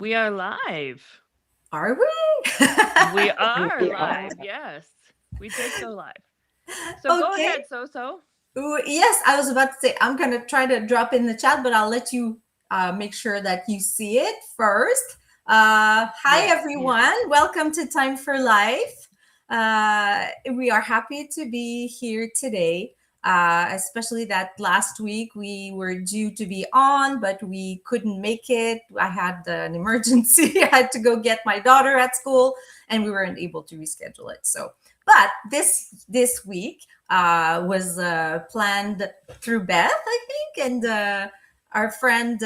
We are live. Are we? We are We are. live. Yes. We did go live. So go Okay. ahead, So. Yes, I was about to say I'm gonna try to drop in the chat, but I'll let you make sure that you see it first. Hi Yes. everyone, welcome to Time for Life. We are happy to be here today. Especially that last week we were due to be on, but we couldn't make it. I had an emergency. I had to go get my daughter at school, and we weren't able to reschedule it. But this week was planned through Beth, I think, and our friend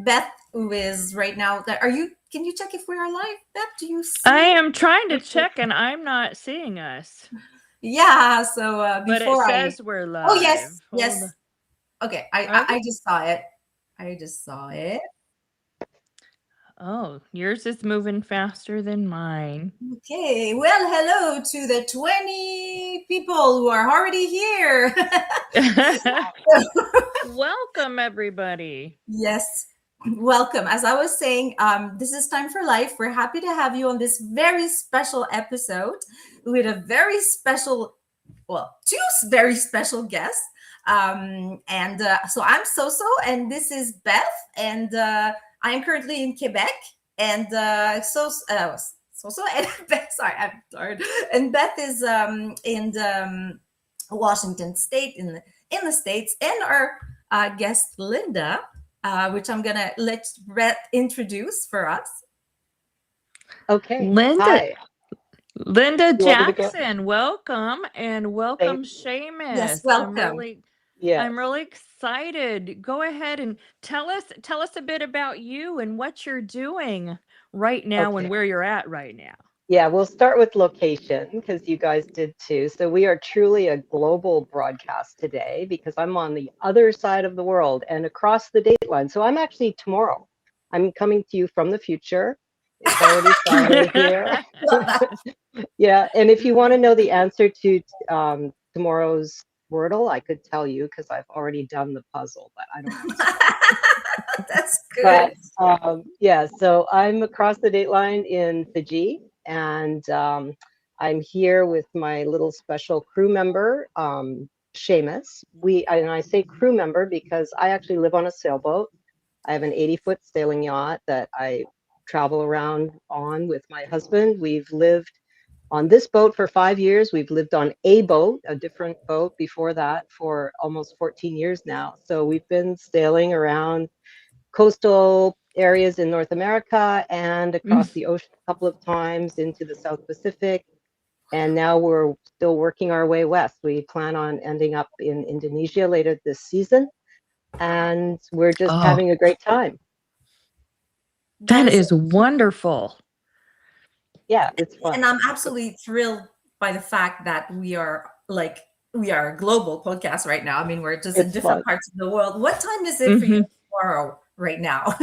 Beth, who is right now. Are you? Can you check if we are live, Beth? Do you I see? am trying to check and I'm not seeing us. Yeah. So But it before I. says we're Oh live. yes, Hold on. yes. Okay, I Okay. just saw it. I just saw it. Oh, yours is moving faster than mine. Okay. Well, hello to the 20 people who are already here. Welcome, everybody. Yes, welcome. As I was saying, this is Time for Life. We're happy to have you on this very special episode with a very special, well, two very special guests. And so I'm Soso, and this is Beth, and I am currently in Quebec. And Soso and Beth, sorry, I'm tired. And Beth is in Washington State in the States, and our guest Linda, which I'm gonna let Brett introduce for us. Okay. Linda Hi. Linda You want me to go? Jackson, welcome and Thank welcome you. Yes, Seamus. welcome. Yes. I'm really excited. Go ahead and tell us a bit about you and what you're doing right now and Okay. where you're at right now. Yeah, we'll start with location because you guys did too. So we are truly a global broadcast today because I'm on the other side of the world and across the date line. So I'm actually tomorrow. I'm coming to you from the future. It's already Friday here. Love that. Yeah, and if you want to know the answer to tomorrow's Wordle, I could tell you because I've already done the puzzle, but I don't want to spoil. That's But good. yeah, so I'm across the date line in Fiji, and I'm here with my little special crew member, Seamus. And I say crew member because I actually live on a sailboat. I have an 80-foot sailing yacht that I travel around on with my husband. We've lived on this boat for 5 years. We've lived on a boat, a different boat before that for almost 14 years now. So we've been sailing around coastal areas in North America and across the ocean a couple of times into the South Pacific. And now we're still working our way west. We plan on ending up in Indonesia later this season. And we're just Oh, having a great time. That that is, is wonderful. Yeah, it's fun. and I'm absolutely thrilled by the fact that we are a global podcast right now. I mean, we're just in It's different fun. parts of the world. What time is it for you Hmm. tomorrow right now?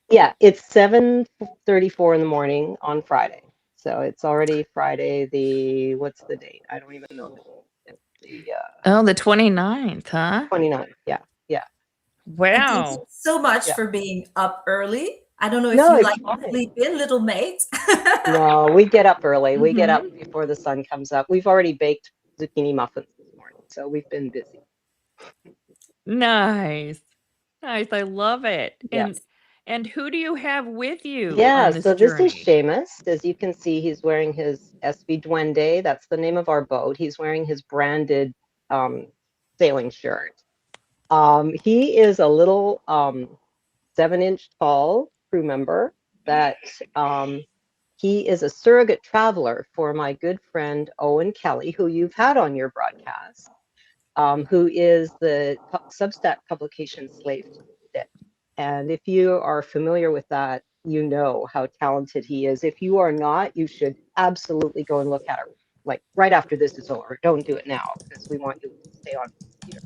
Yeah, it's 7:34 in the morning on Friday. So it's already Friday, what's the date? I don't even know the date. It's the Oh, the 29th, huh? 29th. Yeah, yeah, And thank you Wow. so much yeah. for being up early. I don't know if No, you it's like to fine. sleep in, little mate. No, we get up early. We get up Hmm. before the sun comes up. We've already baked zucchini muffins this morning, so we've been busy. Nice. Nice. I love it. Yeah. And who do you have with you Yeah, on this so this is journey? Seamus. As you can see, he's wearing his SV Duende. That's the name of our boat. He's wearing his branded um, sailing shirt. He is a little 7-inch tall crew member that he is a surrogate traveler for my good friend Owen Kelly, who you've had on your broadcast, who is the Substack publication Slave to Stick. And if you are familiar with that, you know how talented he is. If you are not, you should absolutely go and look at it like right after this is over. Don't do it now because we want you to stay on here.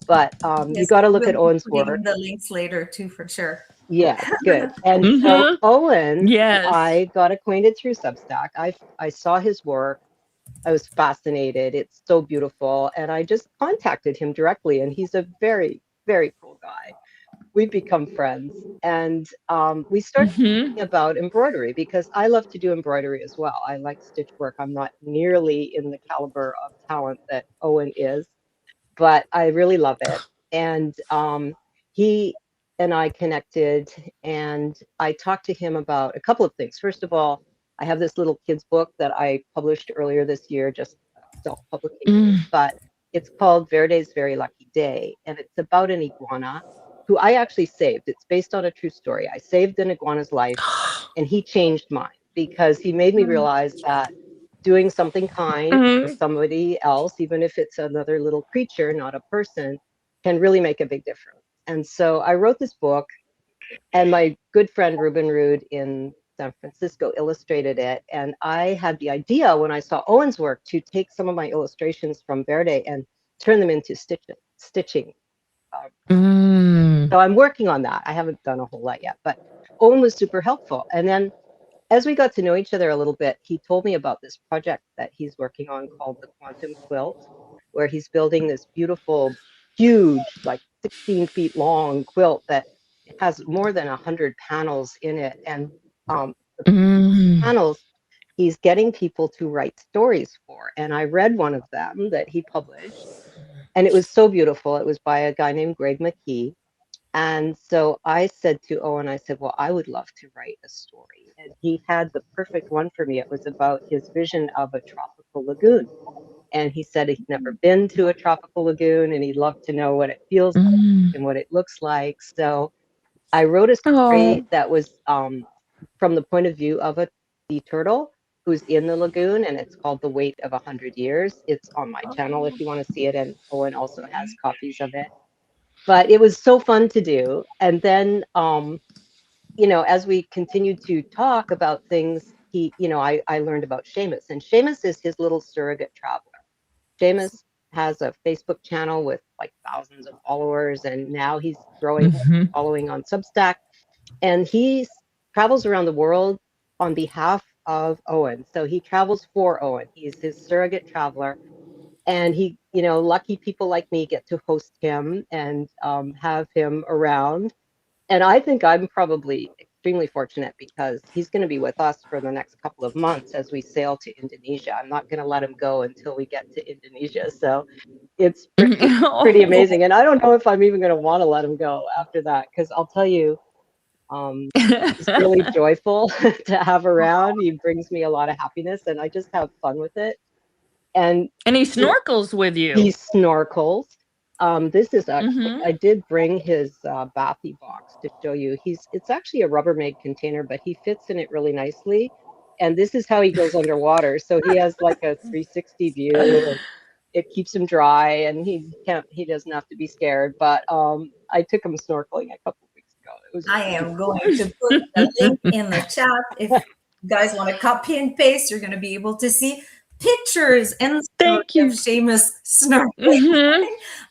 But you Yes, got to look we'll at be Owen's work. putting the links later too, for sure. Yes, good. And so Hmm. Owen, Yes. I got acquainted through Substack. I saw his work. I was fascinated. It's so beautiful. And I just contacted him directly. And he's a very, very cool guy. we've become friends. And we started Mhm. talking about embroidery because I love to do embroidery as well. I like stitch work. I'm not nearly in the caliber of talent that Owen is, but I really love it. And he and I connected, and I talked to him about a couple of things. First of all, I have this little kids book that I published earlier this year, just self-publication, Mm. but it's called Verde's Very Lucky Day, and it's about an iguana who I actually saved. It's based on a true story. I saved an iguana's life, and he changed mine because he made me realize that doing something kind for Mhm. somebody else, even if it's another little creature, not a person, can really make a big difference. And so I wrote this book, and my good friend Ruben Rude in San Francisco illustrated it. And I had the idea when I saw Owen's work to take some of my illustrations from Verde and turn them into stitching. Um, Mm. so I'm working on that. I haven't done a whole lot yet, but Owen was super helpful. And then as we got to know each other a little bit, he told me about this project that he's working on called the Quantum Quilt, where he's building this beautiful, huge, like 16 feet long quilt that has more than 100 panels in it. And the Mm. panels, he's getting people to write stories for. And I read one of them that he published, and it was so beautiful. It was by a guy named Greg McKee. And so I said to Owen, I said, well, I would love to write a story. And he had the perfect one for me. It was about his vision of a tropical lagoon. And he said he'd never been to a tropical lagoon and he'd love to know what it feels like Mm. and what it looks like. So I wrote a story Oh. that was from the point of view of a sea turtle who's in the lagoon, and it's called The Weight of 100 Years. It's on my channel if you want to see it, and Owen also has copies of it. But it was so fun to do. And then as we continued to talk about things, I learned about Seamus, and Seamus is his little surrogate traveler. Seamus has a Facebook channel with like thousands of followers, and now he's growing his Mhm. following on Substack, and he travels around the world on behalf of Owen. So he travels for Owen. He's his surrogate traveler, and lucky people like me get to host him and have him around. And I think I'm probably extremely fortunate because he's going to be with us for the next couple of months as we sail to Indonesia. I'm not going to let him go until we get to Indonesia. So it's pretty Oh. amazing. And I don't know if I'm even going to want to let him go after that, because I'll tell you, he's really joyful to have around. He brings me a lot of happiness, and I just have fun with it. And And he snorkels with he you. snorkels. This is actually, Mhm. I did bring his bathy box to show you. It's actually a Rubbermaid container, but he fits in it really nicely. And this is how he goes underwater. So he has like a 360 view, and it keeps him dry, and he doesn't have to be scared. But I took him snorkeling a couple of weeks ago. It was I really am going to put a link in the chat. If you guys want to copy and paste, you're going to be able to see pictures and the story Thank of you. Seamus snorkeling. Mhm.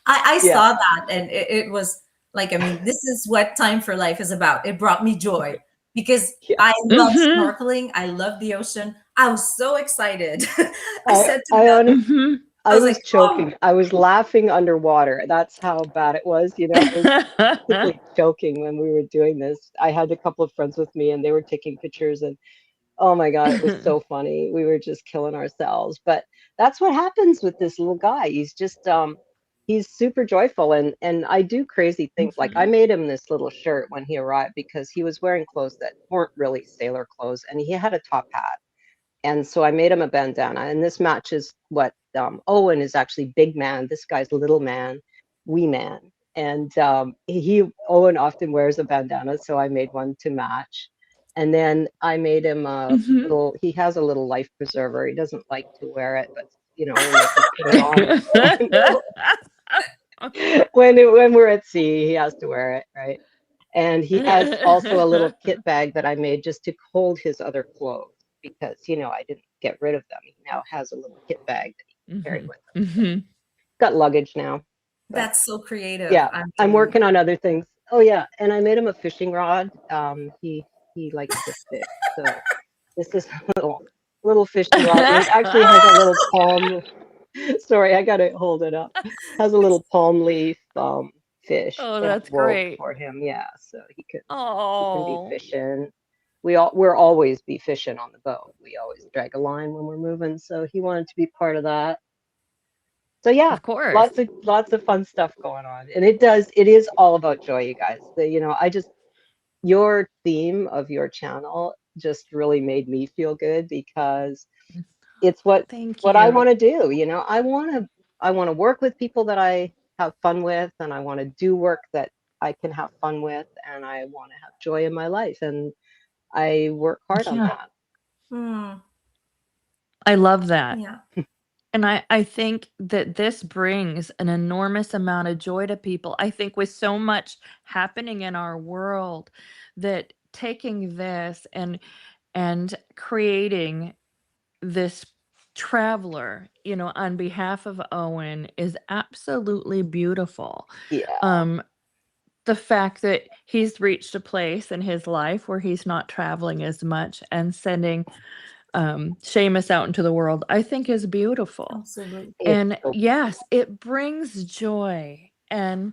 I yeah. saw that, and it was like, I mean, this is what Time for Life is about. It brought me joy because Yeah. I love Mhm. snorkeling. I love the ocean. I was so excited. I I said to I them, honestly Mhm. I I was like, was oh, choking. I was laughing underwater. That's how bad it was. I was basically choking when we were doing this. I had a couple of friends with me, and they were taking pictures, and oh my God, it was so funny. We were just killing ourselves. But that's what happens with this little guy. He's super joyful, and I do crazy things. Like I Mhm. made him this little shirt when he arrived because he was wearing clothes that weren't really sailor clothes, and he had a top hat. And so I made him a bandana, and this matches what Owen is actually big man. This guy's little man, wee man. And Owen often wears a bandana, so I made one to match. And then I made him a Mhm. little. He has a little life preserver. He doesn't like to wear it, but we'll make him put it on when we're at sea. He has to wear it, right? And he has also a little kit bag that I made just to hold his other clothes because, I didn't get rid of them. He now has a little kit bag that he can carry Mhm. with him. So Mhm. got luggage now. But that's so creative. yeah, I I'm mean, working on other things. Oh yeah, and I made him a fishing rod. He likes to fish. So this is a little fishing rod, and it actually has a little palm. Sorry, I gotta hold it up. Has a little palm leaf. fish Oh, at that's work great. for him. Yeah, so he can be Oh, fishing. We're always be fishing on the boat. We always drag a line when we're moving, so he wanted to be part of that. So yeah, of course. lots of fun stuff going on. And it is all about joy, you guys. Your theme of your channel just really made me feel good because it's Thank what I you. want to do. I want to work with people that I have fun with, and I want to do work that I can have fun with, and I want to have joy in my life, and I work hard on Yeah, that. Hmm. I love that. Yeah. And I think that this brings an enormous amount of joy to people. I think with so much happening in our world, that taking this and creating this traveler, on behalf of Owen is absolutely beautiful. Yeah, Um, the fact that he's reached a place in his life where he's not traveling as much and sending Seamus out into the world, I think is beautiful. Absolutely. it's And so yes, it brings joy. And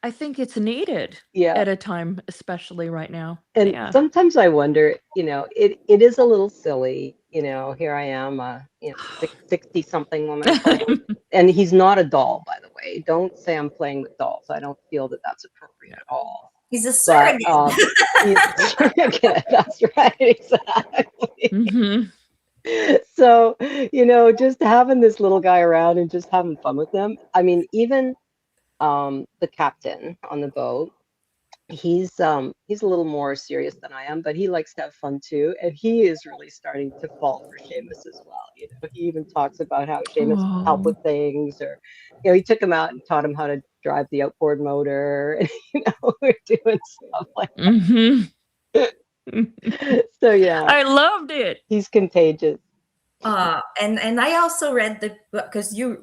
I think it's needed yeah. at a time, especially right now. And Yeah. sometimes I wonder, it is a little silly, here I am, 60 something woman playing, and he's not a doll, by the way. Don't say I'm playing with dolls. I don't feel that that's appropriate at all. He's a But surrogate. he's surrogate, that's right, exactly. hmm So, just having this little guy around and just having fun with him. I mean, even the captain on the boat, he's a little more serious than I am, but he likes to have fun too, and he is really starting to fall for Seamus as well. He even talks about how Seamus will help Oh. with things, or he took him out and taught him how to drive the outboard motor, and we're doing stuff like hmm that. So yeah, I loved it. he's contagious. And I also read the because you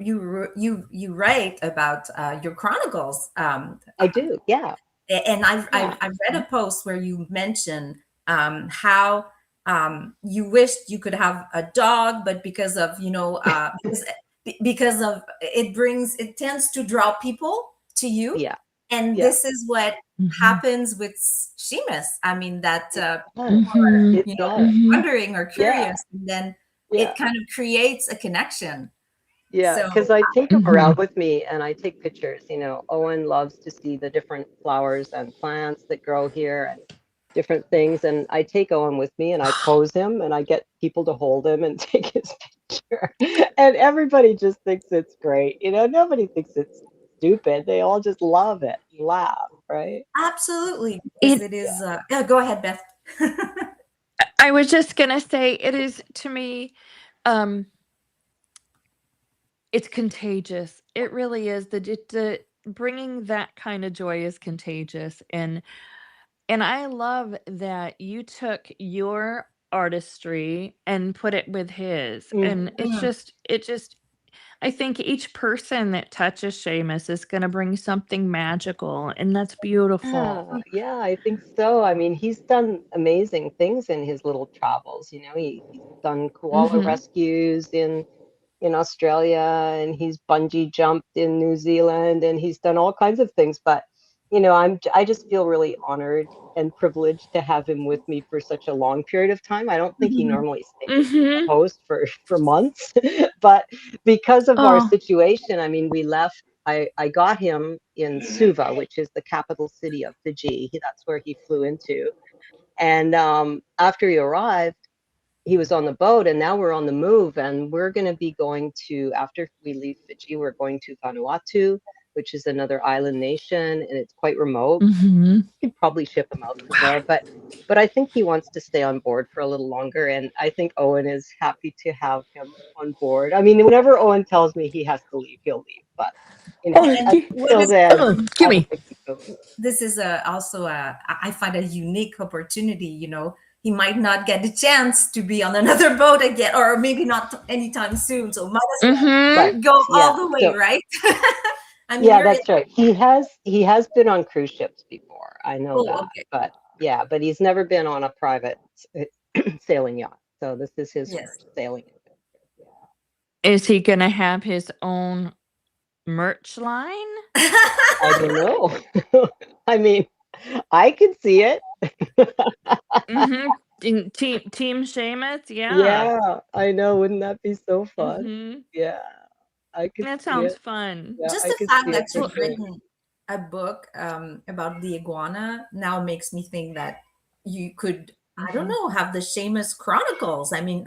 write about your chronicles, I do, yeah, and yeah, I've read a post where you mention how you wished you could have a dog, but because of because of it tends to draw people to you, yeah, and yeah. this is what hmm happens with Seamus. I mean that It does. people are hmm It does. wondering or Yeah, curious, and then yeah. it kind of creates a connection. Yeah, So because I take him hmm around with me and I take pictures. Owen loves to see the different flowers and plants that grow here and different things. And I take Owen with me and I pose him and I get people to hold him and take his picture. And everybody just thinks it's great. Nobody thinks it's stupid. They all just love it, laugh, right? absolutely, because It. it is. Yeah, go ahead, Beth. I was just gonna say, it is to me. Um, it's contagious. It really is. The bringing that kind of joy is contagious, and I love that you took your artistry and put it with his, and Mhm. it just I think each person that touches Seamus is gonna bring something magical, and that's beautiful. Yeah, I think so. I mean, he's done amazing things in his little travels. He's done koala Mhm. rescues in Australia, and he's bungee jumped in New Zealand, and he's done all kinds of things. But I just feel really honored and privileged to have him with me for such a long period of time. I don't think he normally stays as a Mhm. host for months, but because of our Oh. situation, I mean, we left. I got him in Suva, which is the capital city of Fiji. That's where he flew into. And after he arrived, he was on the boat, and now we're on the move, and we're going to be going to, after we leave Fiji, we're going to Vanuatu, which is another island nation, and it's quite remote. Mhm. You could probably ship him out from there, but I think he wants to stay on board for a little longer, and I think Owen is happy to have him on board. I mean, whenever Owen tells me he has to leave, he'll leave, but Oh, And what until is then, I don't gimme. think he will. this is also I find a unique opportunity. He might not get the chance to be on another boat again, or maybe not anytime soon. So might as Mhm. Right. well go all Yeah. the way, So right? I mean, yeah, you're in. that's right. He has been on cruise ships before. I know Oh, that. okay. But yeah, but he's never been on a private sailing yacht. So this is his Yes. first sailing adventure. Is he gonna have his own merch line? I don't know. I mean, I could see it. Mhm. Team Seamus? Yeah. Yeah, I know. Wouldn't that be so fun? Mhm. Yeah, I could That see sounds it. fun. Yeah, Just I the could fact see it that for you've Well, sure. written a book about the iguana now makes me think that you could, I don't mhm. know, have the Seamus Chronicles. I mean,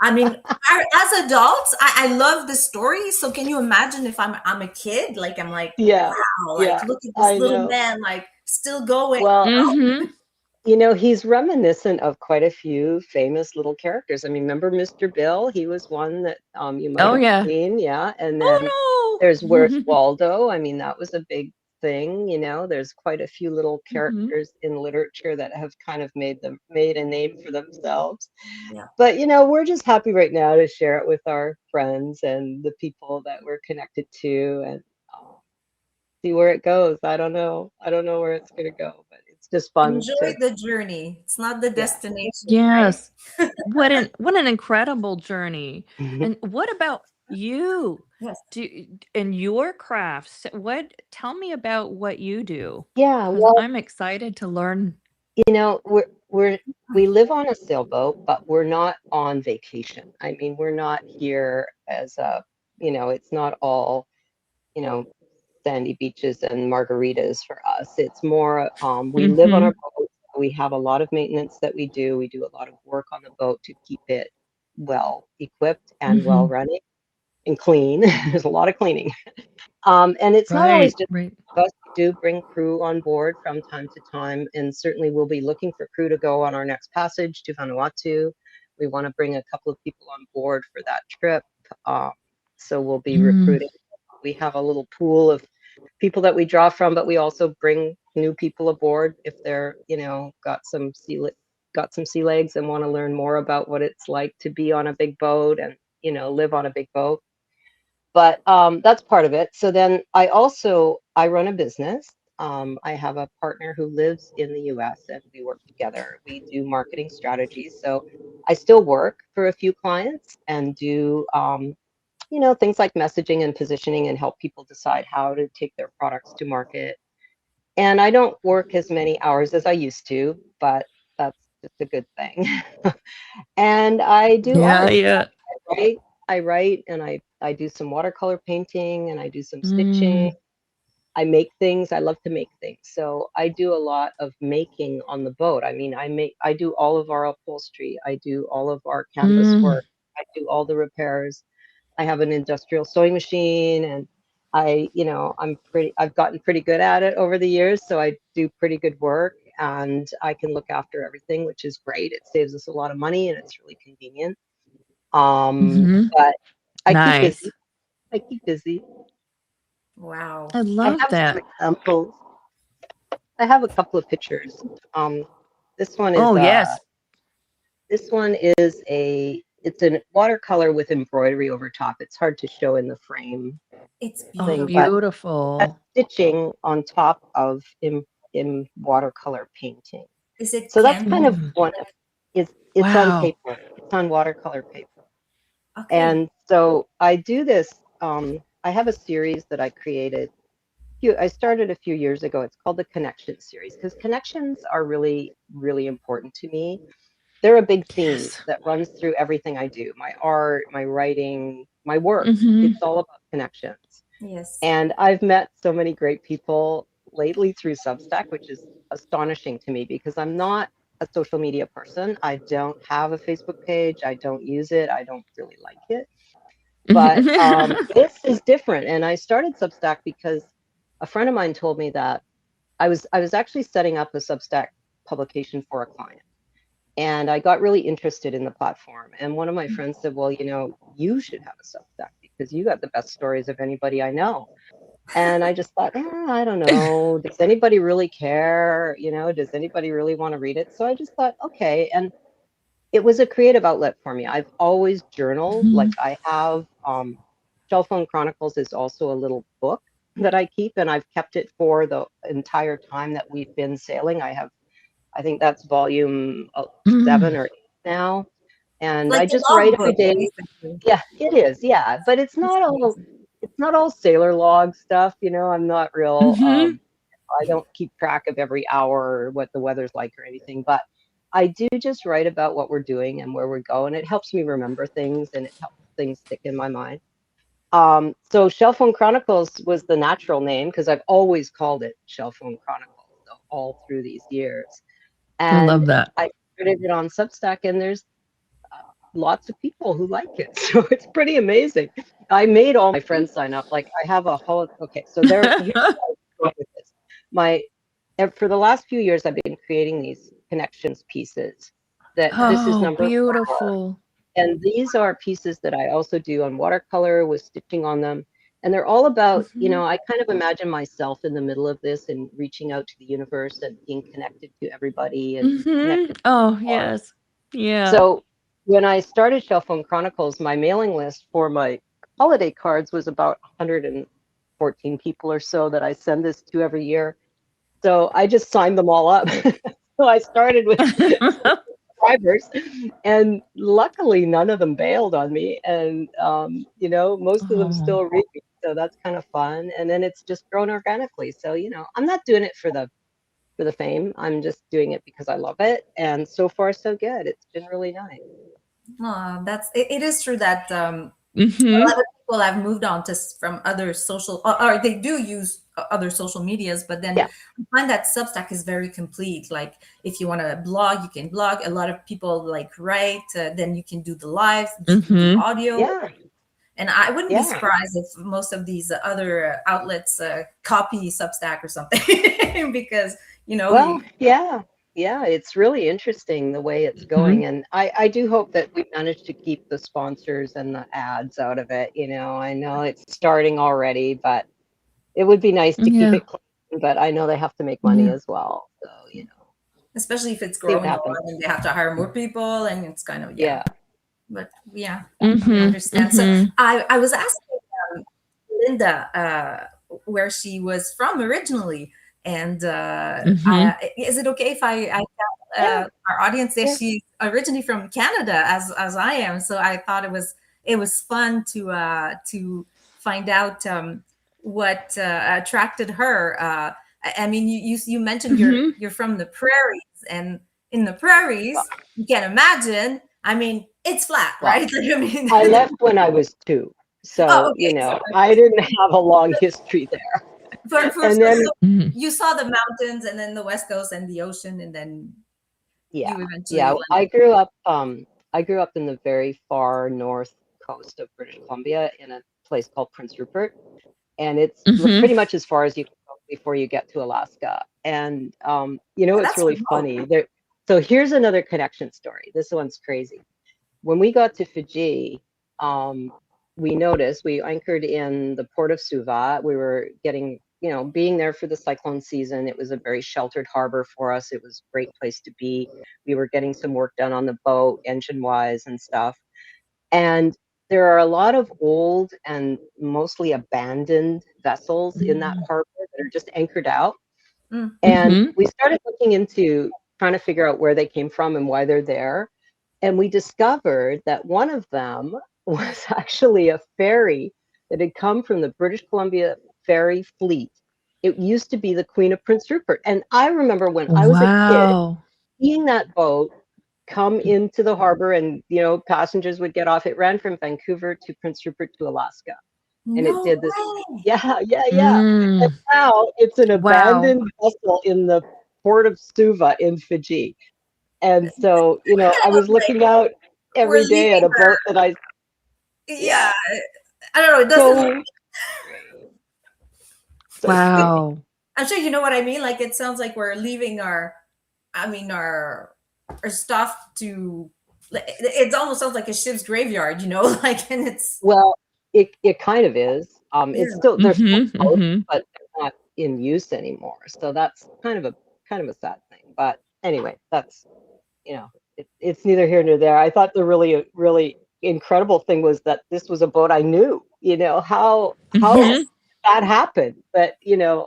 as adults, I love the story. So can you imagine if I'm a kid? Like I'm like, Yeah, wow, like yeah, look at this I little know. man, like still going. Well, Mhm. he's reminiscent of quite a few famous little characters. I mean, remember Mr. Bill? He was one that you might Oh, have yeah. seen, yeah. And then Oh, there's Where's no. Waldo. I mean, that was a big thing, There's quite a few little Mhm. characters in literature that have kind of made a name for themselves. Yeah. But we're just happy right now to share it with our friends and the people that we're connected to, and see where it goes. I don't know. I don't know where it's gonna go, but it's just fun Enjoy to, the journey. It's not the yeah. destination, right? Yes. What an incredible journey. And what about you? Yes. In your crafts, tell me about what you do, Yeah, because well, I'm excited to learn. we live on a sailboat, but we're not on vacation. I mean, we're not here as it's not all, you know, sandy beaches and margaritas for us. It's more, we live on our Mhm. boat. We have a lot of maintenance that we do. We do a lot of work on the boat to keep it well equipped and well Mhm. running and clean. There's a lot of cleaning. And it's not always Right, just right. us. We do bring crew on board from time to time, and certainly we'll be looking for crew to go on our next passage to Vanuatu. We want to bring a couple of people on board for that trip. Um, so we'll be Mm. recruiting. We have a little pool of people that we draw from, but we also bring new people aboard if they're, got some sea legs and want to learn more about what it's like to be on a big boat and, live on a big boat. But that's part of it. So then I run a business. I have a partner who lives in the US and we work together. We do marketing strategies. So I still work for a few clients and do things like messaging and positioning and help people decide how to take their products to market. And I don't work as many hours as I used to, but that's just a good thing. And I do Yeah, art. yeah. Write. I write and I do some watercolor painting and I do some stitching. Mm. I make things. I love to make things. So I do a lot of making on the boat. I mean, I do all of our upholstery. I do all of our canvas Mm. work. I do all the repairs. I have an industrial sewing machine and I've gotten pretty good at it over the years. So I do pretty good work and I can look after everything, which is great. It saves us a lot of money and it's really convenient. Mhm. But I keep busy. Nice. I keep busy. Wow. I I love have some that. examples. I have a couple of pictures. Um, this one is Oh, yes. it's a watercolor with embroidery over top. It's hard to show in the frame It's Oh, thing, but beautiful. that's beautiful. stitching on top of in watercolor painting. Is it So that's kind canvas? of Mm. one of it's on Wow. paper. It's on watercolor paper. Okay. And so I do this. I have a series that I created. I started a few years ago. It's called the Connection series because connections are really, really important to me. They're a big theme Yes. that runs through everything I do, my art, my writing, my work. Mhm. It's all about connections. Yes. And I've met so many great people lately through Substack, which is astonishing to me because I'm not a social media person. I don't have a Facebook page. I don't use it. I don't really like it. But this is different. And I started Substack because a friend of mine told me that I was actually setting up a Substack publication for a client. And I got really interested in the platform. And one of my friends said, well, you should have a Substack because you got the best stories of anybody I know. And I just thought, I don't know. Does anybody really care? Does anybody really want to read it? So I just thought, okay. And it was a creative outlet for me. I've always journaled. Like Mhm. I have Shell Phone Chronicles is also a little book that I keep, and I've kept it for the entire time that we've been sailing. I think that's volume Mm. 7 or 8 now. And Like I a just write every logbook, day. basically. Yeah, it is. Yeah, but it's That's not all amazing. it's not all sailor log stuff, I'm not real, Mhm. I don't keep track of every hour or what the weather's like or anything, but I do just write about what we're doing and where we're going. It helps me remember things and it helps things stick in my mind. So Shell Phone Chronicles was the natural name because I've always called it Shell Phone Chronicles all through these years. I And love that. I started it on Substack, and there's lots of people who like it. So it's pretty amazing. I made all my friends sign up. Like I have a whole, okay, so here's where I was going with this. For the last few years, I've been creating these connections pieces that this is Oh, number 4. beautiful. And these are pieces that I also do on watercolor with stitching on them. And they're all about, Mhm. I kind of imagine myself in the middle of this and reaching out to the universe and being connected to everybody and Mhm. connected to Oh, the stars. yes. Yeah. So when I started Shell Phone Chronicles, my mailing list for my holiday cards was about 114 people or so that I send this to every year. So I just signed them all up. So I started with subscribers, and luckily none of them bailed on me. And most of them Oh. still read me. So that's kind of fun. And then it's just grown organically. So, I'm not doing it for the fame. I'm just doing it because I love it. And so far so good. It's been really nice. It is true that a Mhm. lot of people have moved on from other social, or they do use other social medias, but then Yeah. I find that Substack is very complete. Like if you want to blog, you can blog. A lot of people like write, then you can do the live, do the Mhm. audio. Yeah. And I wouldn't be Yeah. surprised if most of these other outlets copy Substack or something because, Well, yeah. Yeah, it's really interesting the way it's Mhm. going. And I do hope that we manage to keep the sponsors and the ads out of it. I know it's starting already, but it would be nice to keep Yeah. it clean, but I know they have to make money Yeah. as well. So, especially if it's see what growing a happens. lot and they have to hire more people and it's kind of, yeah. Yeah. But yeah, I Mhm. understand. So Mhm. I was asking Linda where she was from originally, and Mhm. is it okay if I Yeah. tell our audience that Yeah. she's originally from Canada, as I am? So I thought it was fun to find out what attracted her. I mean, you mentioned Mhm. you're from the prairies, and in the prairies, you can imagine. I mean, it's flat, Well, right? I mean, I left when I was 2. oh, So, okay. So I didn't have a long history there. And then, so Mhm. you saw the mountains and then the west coast and the ocean, and then yeah. you eventually Yeah. landed. I grew up in the very far north coast of British Columbia in a place called Prince Rupert. And it's Mhm. pretty much as far as you can go before you get to Alaska. And Yeah, it's that's really remote. funny. So here's another connection story. This one's crazy. When we got to Fiji, we noticed we anchored in the port of Suva. We were getting, being there for the cyclone season. It was a very sheltered harbor for us. It was a great place to be. We were getting some work done on the boat, engine wise and stuff. And there are a lot of old and mostly abandoned vessels in that Mhm. harbor that are just anchored out. Mm. And Mhm. we started looking into trying to figure out where they came from and why they're there. And we discovered that one of them was actually a ferry that had come from the British Columbia ferry fleet. It used to be the Queen of Prince Rupert. And I remember when I was a kid Wow. seeing that boat come into the harbor and passengers would get off. It ran from Vancouver to Prince Rupert to Alaska, and it No did this. way. Yeah, yeah, yeah. And Mm. now it's an Wow. abandoned vessel in the port of Suva in Fiji. And so, I Kind of was like looking out we're every day at leaving a boat that I, yeah. yeah, I don't know. It doesn't. So so scary. Wow. I'm sure you know what I mean. Like it sounds like we're leaving I mean, our stuff to. It almost sounds like a ship's graveyard, like, and it's Well, it kind of is. It's yeah. still They're still Mhm. boats, Mhm. but they're not in use anymore. So that's kind of a sad thing. But anyway, that's it's neither here nor there. I thought the really incredible thing was that this was a boat I knew. How Yes. Mhm. that happened, but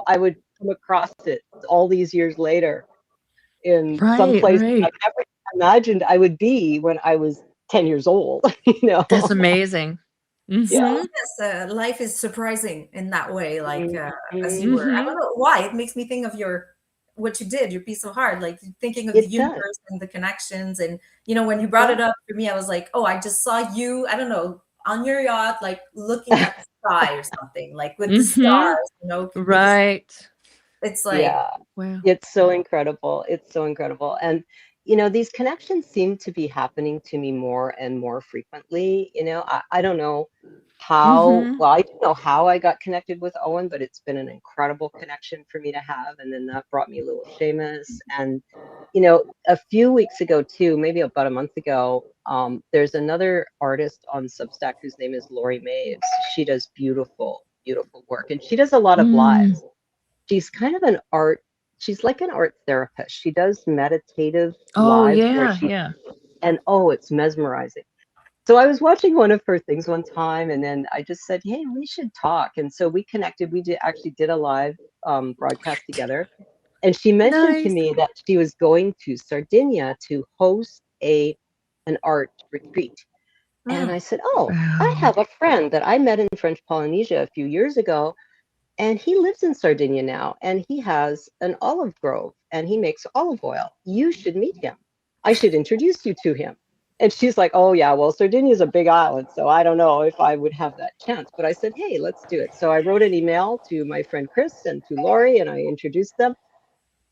I would come across it all these years later in some Right, place I right. never imagined I would be when I was 10 years old. That's amazing. Yeah. Mhm. Yes, life is surprising in that way. Like as you Mhm. were, I don't Mhm. know why it makes me think of your what you did, your piece of heart. Like thinking of the It does. universe and the connections. And when you brought Yeah. it up for me, I was like, oh, I just saw you. I don't know, on your yacht, like looking at the sky or something, like with the Mhm. stars. Because Right. it's like, Yeah. Wow. It's so incredible. It's so incredible. And, these connections seem to be happening to me more and more frequently. I don't know how, Mhm. well, I don't know how I got connected with Owen, but it's been an incredible connection for me to have. And then that brought me a little Seamus. And, a few weeks ago, too, maybe about a month ago, there's another artist on Substack whose name is Lori Maves. She does beautiful, beautiful work. And she does a lot of Mm. lives. She's kind of she's like an art therapist. She does meditative Oh, lives where yeah, yeah. and oh, it's mesmerizing. So I was watching one of her things one time, and then I just said, "Hey, we should talk." And so we connected. We actually did a live broadcast together, and she mentioned to Nice. me that she was going to Sardinia to host an art retreat. And mm, I said, "Oh, I Wow. have a friend that I met in French Polynesia a few years ago, and he lives in Sardinia now, and he has an olive grove, and he makes olive oil. You should meet him. I should introduce you to him." And she's like, "Oh, yeah, well, Sardinia is a big island, so I don't know if I would have that chance." But I said, "Hey, let's do it." So I wrote an email to my friend Chris and to Lori, and I introduced them.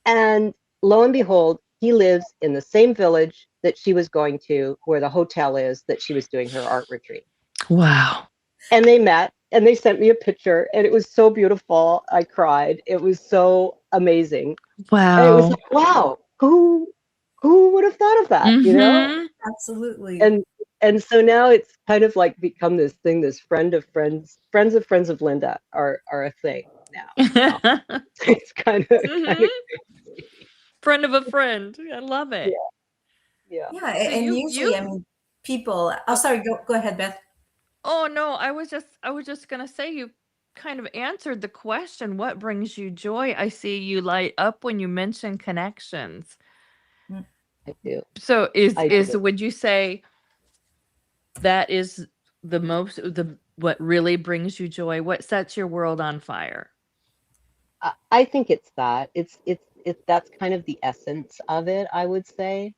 And lo and behold, he lives in the same village that she was going to, where the hotel is that she was doing her art retreat. Wow. And they met and they sent me a picture, and it was so beautiful. I cried. It was so amazing. And it was Wow. like, wow, who would have thought of that, you know? Mhm. absolutely. And and so now it's kind of like become this thing, this friend of friends, friends of Linda are a thing now. Um, it's kind of Mhm. Friend of a friend. I love yeah, it. yeah. Yeah, So and you usually, you I mean, people. Oh, oh, sorry. Go ahead, Beth. oh no, I was just gonna say you kind of answered the question, what brings you joy? I see you light up when you mention connections. Mm. I do. So is I is do. would you say that is the what really brings you joy? What sets your world on fire? I think it's that. It's that's kind of the essence of it, I would say.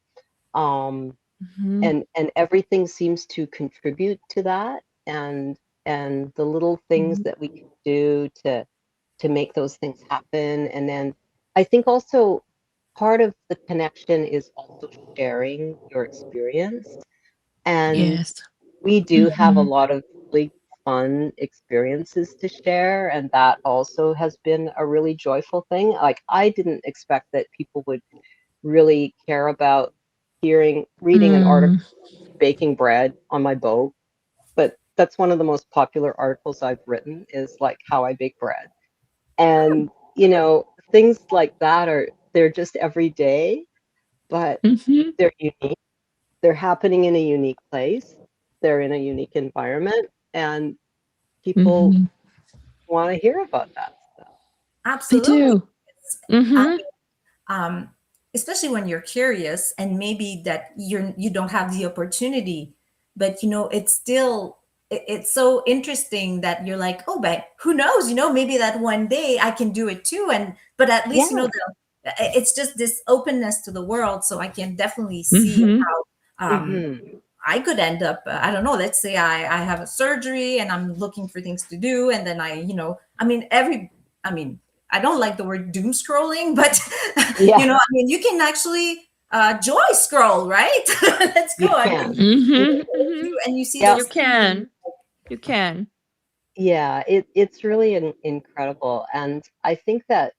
Um, Mhm. and everything seems to contribute to that, and the little things Mhm. that we can do to make those things happen. And then I think also part of the connection is also sharing your experience. And Yes. we do have a Mhm. lot of really fun experiences to share, and that also has been a really joyful thing. Like, I didn't expect that people would really care about reading an article Mm. baking bread on my boat, but that's one of the most popular articles I've written, is like how I bake bread. And things like that they're just every day, but Mhm. they're unique. They're happening in a unique place. They're in a unique environment, and people Mhm. want to hear about that stuff. They Absolutely. do. It's, I Mhm. um, especially when you're curious and maybe that you don't have the opportunity, but it's still it's so interesting that you're like, oh, but who knows, maybe that one day I can do it too. And but at least Yeah. it's just this openness to the world, so I can definitely see Mhm. how Hmm. I could end up, I don't know, let's say I have a surgery and I'm looking for things to do. And then I mean, I mean, I don't like the word doom scrolling, but, Yeah, I mean, you can actually joy scroll, right? Let's go. you I mean, can. You Mhm. can. Mhm. and you see Yeah. You those things and can. You can. Yeah, it's really incredible. And I think that,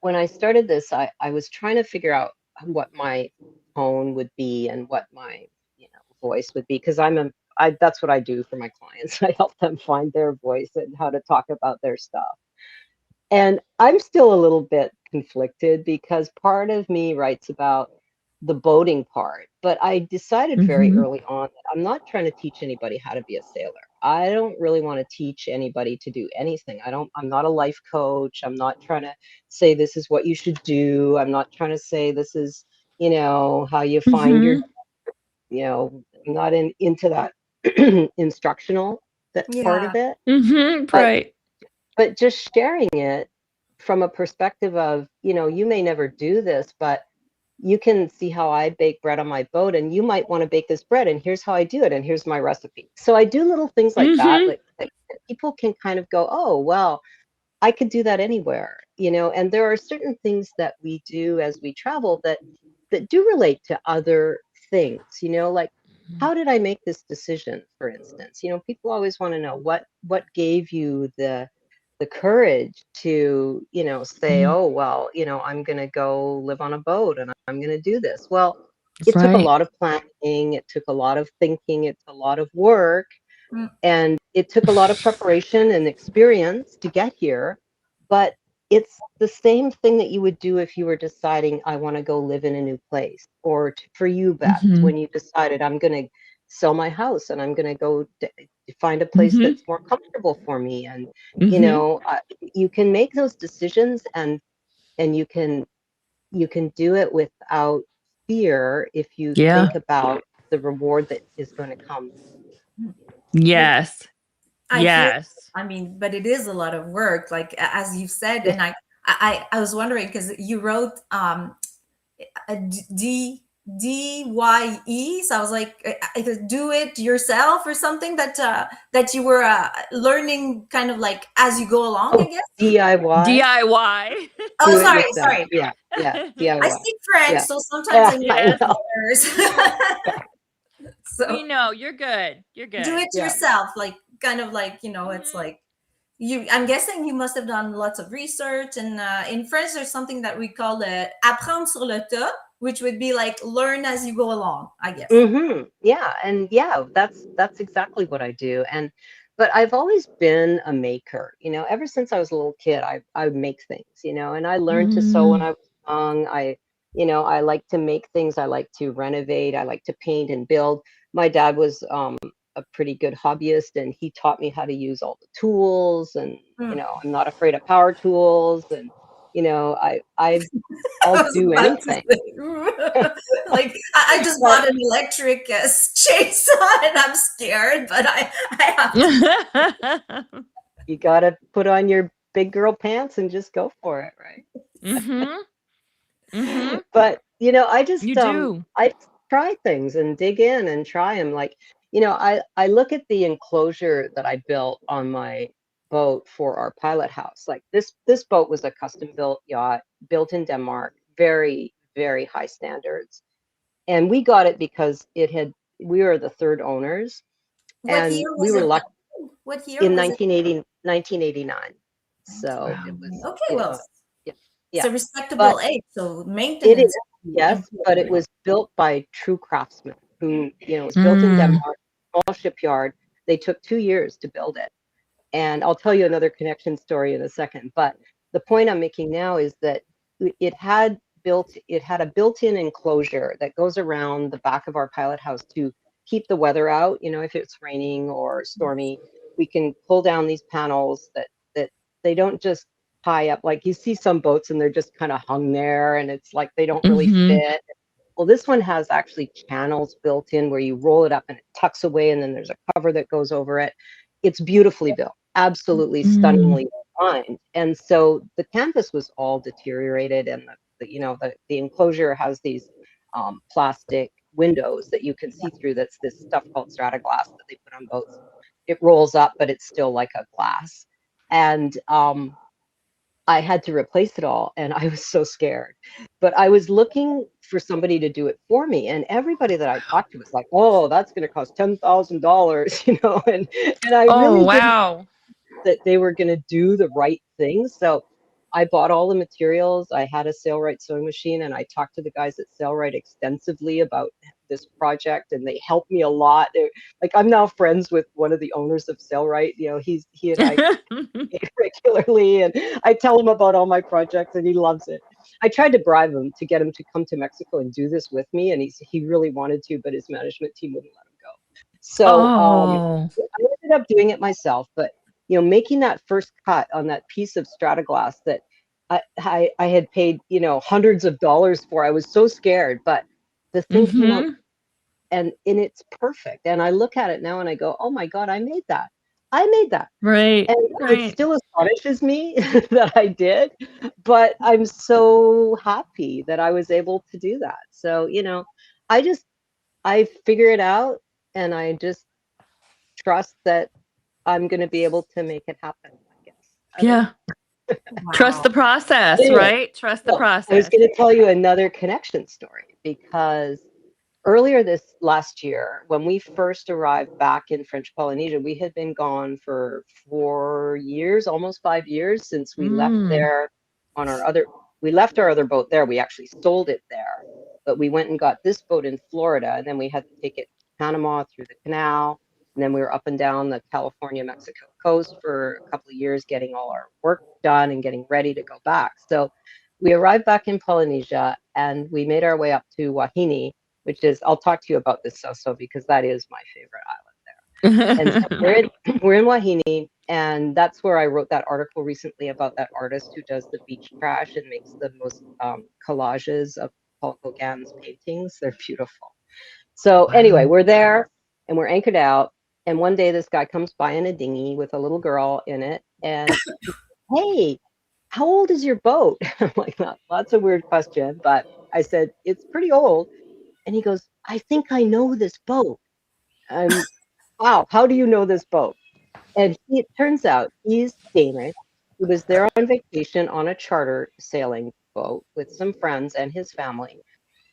when I started this, I was trying to figure out what my tone would be and what my, voice would be, because that's what I do for my clients. I help them find their voice and how to talk about their stuff. And I'm still a little bit conflicted because part of me writes about the boating part, but I decided very Mhm. early on that I'm not trying to teach anybody how to be a sailor. I don't really want to teach anybody to do anything. I'm not a life coach. I'm not trying to say this is what you should do. I'm not trying to say this is, how you find your, Mhm. I'm not into that. instructional that part Yeah. of it, but Right. just sharing it from a perspective of, you may never do this, but you can see how I bake bread on my boat, and you might want to bake this bread, and here's how I do it, and here's my recipe. So I do little things like that, Mhm. like people can kind of go, oh, well, I could do that anywhere, and there are certain things that we do as we travel that do relate to other things, like how did I make this decision, for instance? People always want to know what gave you the courage to, say, Mm. oh, well, I'm going to go live on a boat and I'm going to do this. Well, it took a Right. lot of planning, it took a lot of thinking, it's a lot of work, Mm. and it took a lot of preparation and experience to get here, but it's the same thing that you would do if you were deciding, I want to go live in a new place, or for you, Beth, Mhm. when you decided, I'm going to sell my house and I'm going to go find a place Mhm. that's more comfortable for me. And, Mhm. you can make those decisions, and you can do it without fear if you Yeah. think about the reward that is going to come. Yeah. Yes. I hear, Yes. I mean, but it is a lot of work, like as you've said, and I was wondering because you wrote a DYE, so I was like, either do it yourself or something that you were learning kind of like as you go along, I Oh, guess. DIY. DIY. Oh, Do it sorry, yourself. sorry. Yeah, yeah, I DIY. speak French, Yeah. so sometimes I Yeah, make I Yes. know. errors. We So know. You're good. You're do good. it Yeah. yourself, like kind of like it's Mhm. like I'm guessing you must have done lots of research, and in French there's something that we call the apprendre sur le tas, which would be like learn as you go along, I guess. Yeah, and yeah, that's exactly what I do. And but I've always been a maker, ever since I was a little kid, I would make things, and I learned to sew when Mm. I was young. I like to make things, I like to renovate, I like to paint and build. My dad was a pretty good hobbyist, and he taught me how to use all the tools, and Hmm. I'm not afraid of power tools, and I I'll was do about to anything. say, like I just But bought an electric chainsaw and I'm scared, but I have to. you got to put on your big girl pants and just go for it, right? Mhm. Mhm. But I You just do. I just try things and dig in and try them. Like, I look at the enclosure that I built on my boat for our pilot house. Like, this boat was a custom built yacht, built in Denmark, very, very high standards. And we got it because we were the third owners, What and year we was were it lucky done? What year in was it? 1989. So it was, 1989. Okay, well, yeah, it's yeah. a But respectable age, so it is, maintenance is yes, but it important. was built by true craftsmen who, it was built in Mm. Denmark, small shipyard. They took 2 years to build it. And I'll tell you another connection story in a second. But the point I'm making now is that it had a built-in enclosure that goes around the back of our pilot house to keep the weather out. If it's raining or stormy, we can pull down these panels that they don't just tie up. Like, you see some boats and they're just kind of hung there, and it's like they don't really Mhm. fit. Well, this one has actually channels built in where you roll it up and it tucks away, and then there's a cover that goes over it. It's beautifully built, absolutely Mm. stunningly designed. And so the canvas was all deteriorated, and the enclosure has these plastic windows that you can see through. That's this stuff called strata glass that they put on boats. It rolls up, but it's still like a glass. And I had to replace it all, and I was so scared. But I was looking for somebody to do it for me, and everybody that I talked to was like, "Oh, that's going to cost $10,000," and I Oh, really didn't wow. that they were going to do the right thing. So I bought all the materials. I had a Sailrite sewing machine, and I talked to the guys at Sailrite extensively about this project, and they helped me a lot. Like, I'm now friends with one of the owners of Sailrite. He and I regularly, and I tell him about all my projects, and he loves it. I tried to bribe him to get him to come to Mexico and do this with me, and he really wanted to, but his management team wouldn't let him go. So Oh. I ended up doing it myself. But making that first cut on that piece of strata glass that I had paid hundreds of dollars for, I was so scared, but the thing came out Mhm. and it's perfect. And I look at it now and I go, oh my God, I made that. I made that. Right. And it Right. still astonishes me that I did, but I'm so happy that I was able to do that. So, I figure it out, and I just trust that I'm going to be able to make it happen, I guess. I don't Yeah. know. Trust Wow. the process, Anyway, right? Trust the well, I was process. going to tell you another connection story, because earlier this last year, when we first arrived back in French Polynesia, we had been gone for 4 years, almost 5 years, since we left Mm. there on we left our other boat there. We actually sold it there, but we went and got this boat in Florida, and then we had to take it to Panama through the canal. And then we were up and down the California, Mexico coast for a couple of years, getting all our work done and getting ready to go back. So we arrived back in Polynesia, and we made our way up to Wahine, which is, I'll talk to you about this also, because that is my favorite island there. And so we're in Wahine, and that's where I wrote that article recently about that artist who does the beach trash and makes the most collages of Paul Gauguin's paintings. They're beautiful. So anyway, Wow. we're there and we're anchored out. And one day this guy comes by in a dinghy with a little girl in it, and he says, hey, how old is your boat? I'm like, "Well, that's a weird question," but I said, it's pretty old. And he goes, I think I know this boat. I'm, wow, how do you know this boat? And it turns out he's Danish. He was there on vacation on a charter sailing boat with some friends and his family.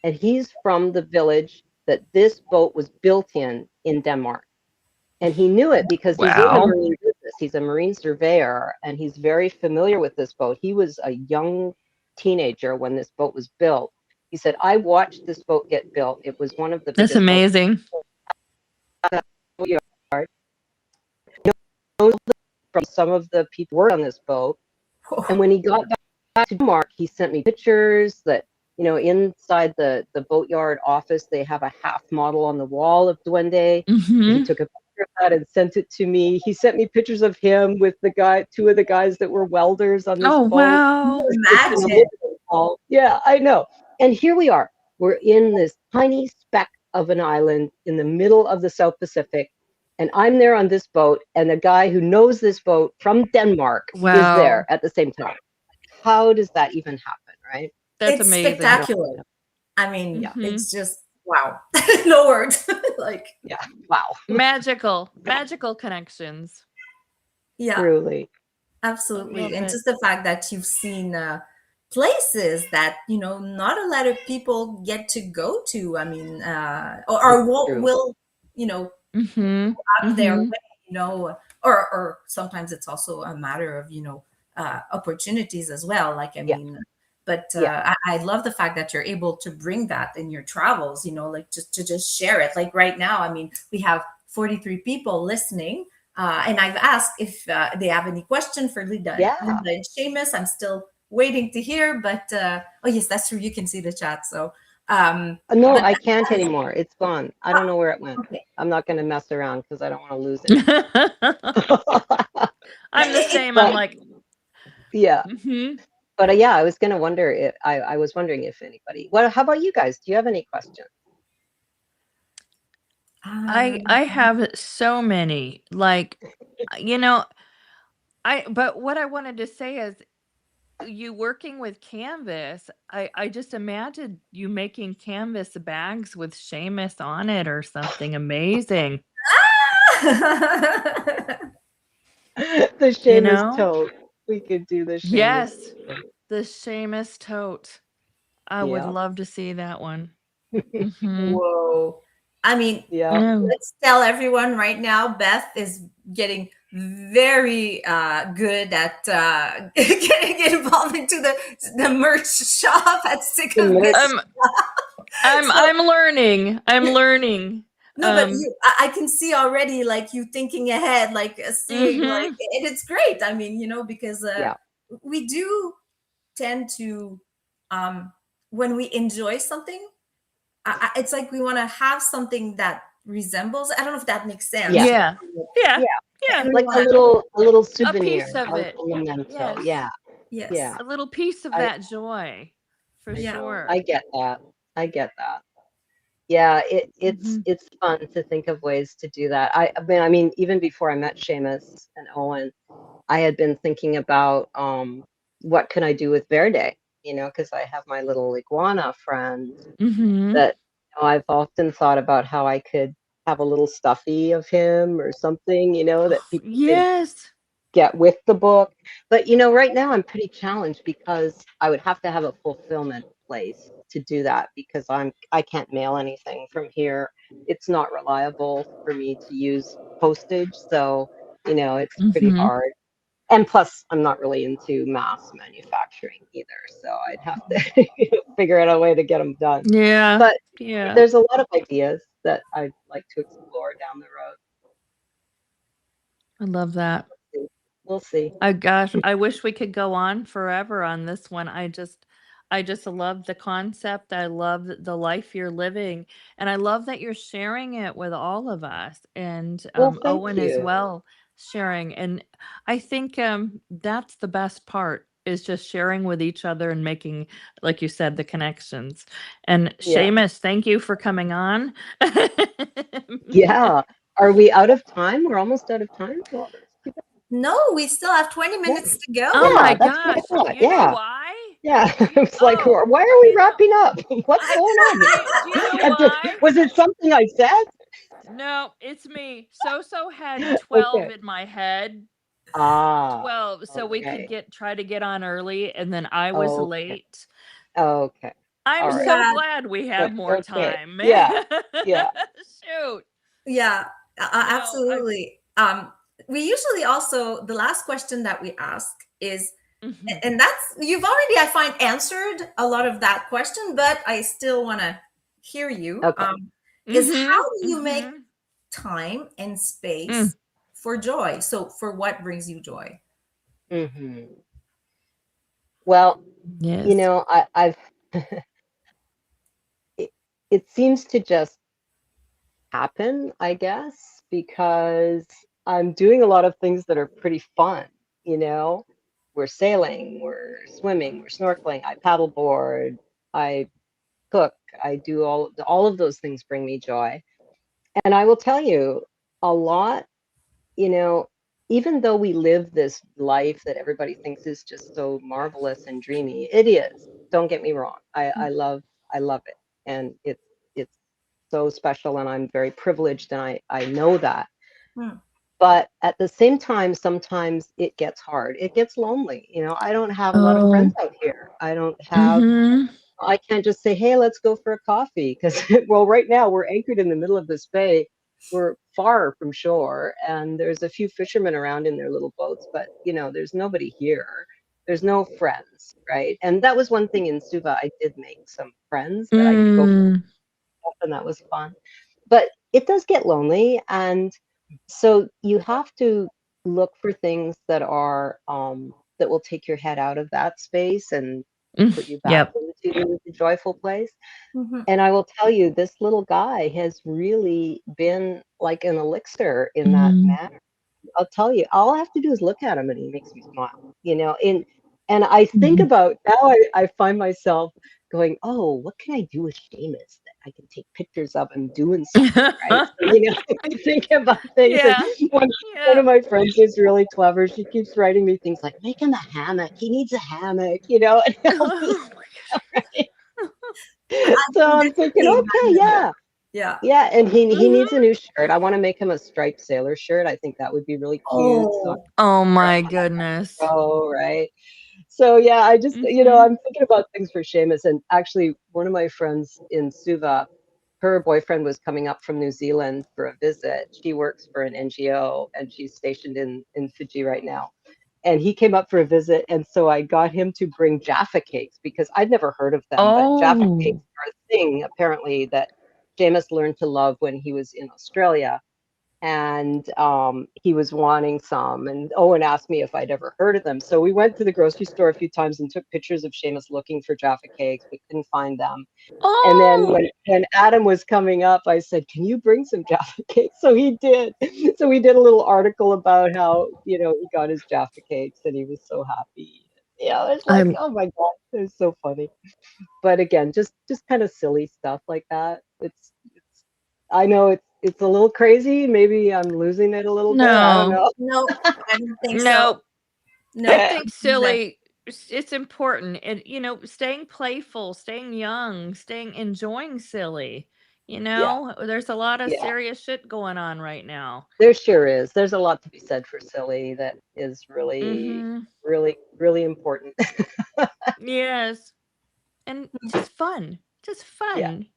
And he's from the village that this boat was built in Denmark. And he knew it because he's in the Wow. marine business. He's a marine surveyor, and he's very familiar with this boat. He was a young teenager when this boat was built. He said, I watched this boat get built. It was one of the That's biggest boats amazing. yard. From some of the people who were on this boat. And when he got back to Denmark, he sent me pictures that, inside the boatyard office, they have a half model on the wall of Duende. He Mm-hmm. took a picture of that and sent it to me. He sent me pictures of him with two of the guys that were welders on this Oh, boat. wow. It's in a Imagine. living hall. Yeah, I know. And here we are. We're in this tiny speck of an island in the middle of the South Pacific. And I'm there on this boat, and the guy who knows this boat from Denmark is there Wow. at the same time. How does that even happen, right? That's It's amazing. I don't spectacular. know. I mean, Yeah, Mm-hmm. it's just wow. No words. Like, yeah. Wow. Magical connections. yeah, Truly. I absolutely. love And it. just the fact that you've seen places that, not a lot of people get to go to. I mean, or It's true. will, you know, Mm-hmm. out of their Mm-hmm. way, or sometimes it's also a matter of, opportunities as well. Like, I Yeah, mean, but yeah, I love the fact that you're able to bring that in your travels, like just share it. Like right now, I mean, we have 43 people listening. And I've asked if they have any question for yeah. Linda and Seamus. I'm still waiting to hear, but oh yes, that's true. You can see the chat. So, No, but I can't anymore. It's gone. I don't know where it went. okay, I'm not going to mess around because I don't want to lose I'm anything. the same. I'm But like, yeah, mm-hmm. but yeah, I was going to wonder if I was wondering if anybody. Well, how about you guys? Do you have any questions? I have so many. Like, you know, but what I wanted to say is you working with canvas, I just imagined you making canvas bags with Seamus on it or something amazing, The you Seamus know? tote. We could do the Seamus. Yes, the Seamus tote. I would Yeah. love to see that one. Mhm. Whoa. I mean, Yeah. Yeah. let's tell everyone right now, Beth is getting very good at getting involved into the merch shop at Sick The of Good. merch. Um, I'm So I'm learning. I'm learning. no, but I can see already like you thinking ahead, like seeing like, Mhm. and it's great. I mean, because Yeah. we do tend to when we enjoy something, it's like we want to have something that resembles. I don't know if that makes sense. Yeah. Yeah. Yeah. Yeah. Yeah. And we Like want a little A souvenir, piece of it. a memento. Yes. Yeah. yes, Yeah. A little piece of I that joy, for yeah. I sure. get that. I get that. Yeah, Mhm. it's fun to think of ways to do that. I mean, even before I met Seamus and Owen, I had been thinking about what can I do with Verde, because I have my little iguana friend Mhm. that I've often thought about how I could have a little stuffy of him or something, that people could Yes. get with the book. But right now I'm pretty challenged because I would have to have a fulfillment place to do that because I can't mail anything from here. It's not reliable for me to use postage, so it's pretty Mhm. hard. And plus, I'm not really into mass manufacturing either, so I'd have to figure out a way to get them done. Yeah. But Yeah. there's a lot of ideas that I'd like to explore down the road. I love that. See. We'll see. Gosh, I wish we could go on forever on this one. I just love the concept. I love the life you're living, and I love that you're sharing it with all of us, and Well, thank Owen as you. well sharing. And I think that's the best part is just sharing with each other and making, like you said, the connections. And Yeah. Seamus, thank you for coming on. Yeah. Are we out of time? We're almost out of time. Well, that's too bad. No, we still have 20 Yeah. minutes to go. Oh my Yeah, that's what I gosh, thought. you know Yeah. why? Yeah. Do you It's like, oh, why are we you know wrapping up? What's I going on do you here? know why? Was it something I said? No, it's me. So had 12 Okay. in my head. Ah, 12, so we could okay. try to get on early, and then I was Okay. late. Okay. I'm All right. so yeah, glad we have Good. more Okay. time. Yeah. Yeah. Shoot. yeah, No, I absolutely. We usually also, the last question that we ask is, mhm. and that's, you've already, I find, answered a lot of that question, but I still want to hear you. Okay. Is how Mhm. do you make Mhm. time and Mm. space for joy? So, for what brings you joy? Well, Yes. I've it, it seems to just happen, I guess, because I'm doing a lot of things that are pretty fun, you know. We're sailing, we're swimming, we're snorkeling, I paddleboard, I cook, I do all of those things bring me joy. And I will tell you a lot, you know, even though we live this life that everybody thinks is just so marvelous and dreamy, it is. Don't get me wrong. I love it. And it's so special and I'm very privileged and I know that. Hmm. But at the same time, sometimes it gets hard. It gets lonely. I don't have a lot of friends Oh. out here. Mhm. I can't just say, hey, let's go for a coffee. Because, well, right now we're anchored in the middle of this bay. We're far from shore, and there's a few fishermen around in their little boats, but, there's nobody here. There's no friends, right? And that was one thing in Suva. I did make some friends that I could go for, Mm. and that was fun. But it does get lonely. And so you have to look for things that will take your head out of that space and Mm. put you back Yep. into the joyful place. Mhm. And I will tell you, this little guy has really been like an elixir in that Mm. matter. I'll tell you, all I have to do is look at him and he makes me smile, and I think Mhm. about now I find myself going, oh, what can I do with Seamus that I can take pictures of him doing something, right? So, I think about things and Yeah. one Yeah. of my friends is really clever. She keeps writing me things like, make him a hammock. He needs a hammock, and I'll just, Oh my right? I So can I'm thinking, definitely okay, imagine. yeah. Yeah. Yeah, and he mhm. needs a new shirt. I want to make him a striped sailor shirt. I think that would be really cute. So Oh, Oh figure out my how that's goodness. gonna go, right? So yeah, I just, Mhm. I'm thinking about things for Seamus. And actually, one of my friends in Suva, her boyfriend was coming up from New Zealand for a visit. She works for an NGO and she's stationed in Fiji right now. And he came up for a visit, and so I got him to bring Jaffa cakes because I'd never heard of them, but Jaffa cakes Oh. are a thing apparently that Seamus learned to love when he was in Australia. And he was wanting some, and Owen asked me if I'd ever heard of them. So we went to the grocery store a few times and took pictures of Seamus looking for Jaffa cakes, but couldn't find them. And then Oh. when Adam was coming up, I said, "Can you bring some Jaffa cakes?" So he did. So we did a little article about how he got his Jaffa cakes and he was so happy. Yeah, it's like, I'm oh my God, it's so funny. But again, just kind of silly stuff like that. It's I know it's a little crazy. Maybe I'm losing it a little bit. I don't no, know. No, I don't think so. no. I No, think silly it's important. And staying playful, staying young, staying enjoying silly. Yeah, There's a lot of yeah. serious shit going on right now. There sure is. There's a lot to be said for silly that is really, Mhm. really, really important. Yes. And just fun. Just Yeah, fun.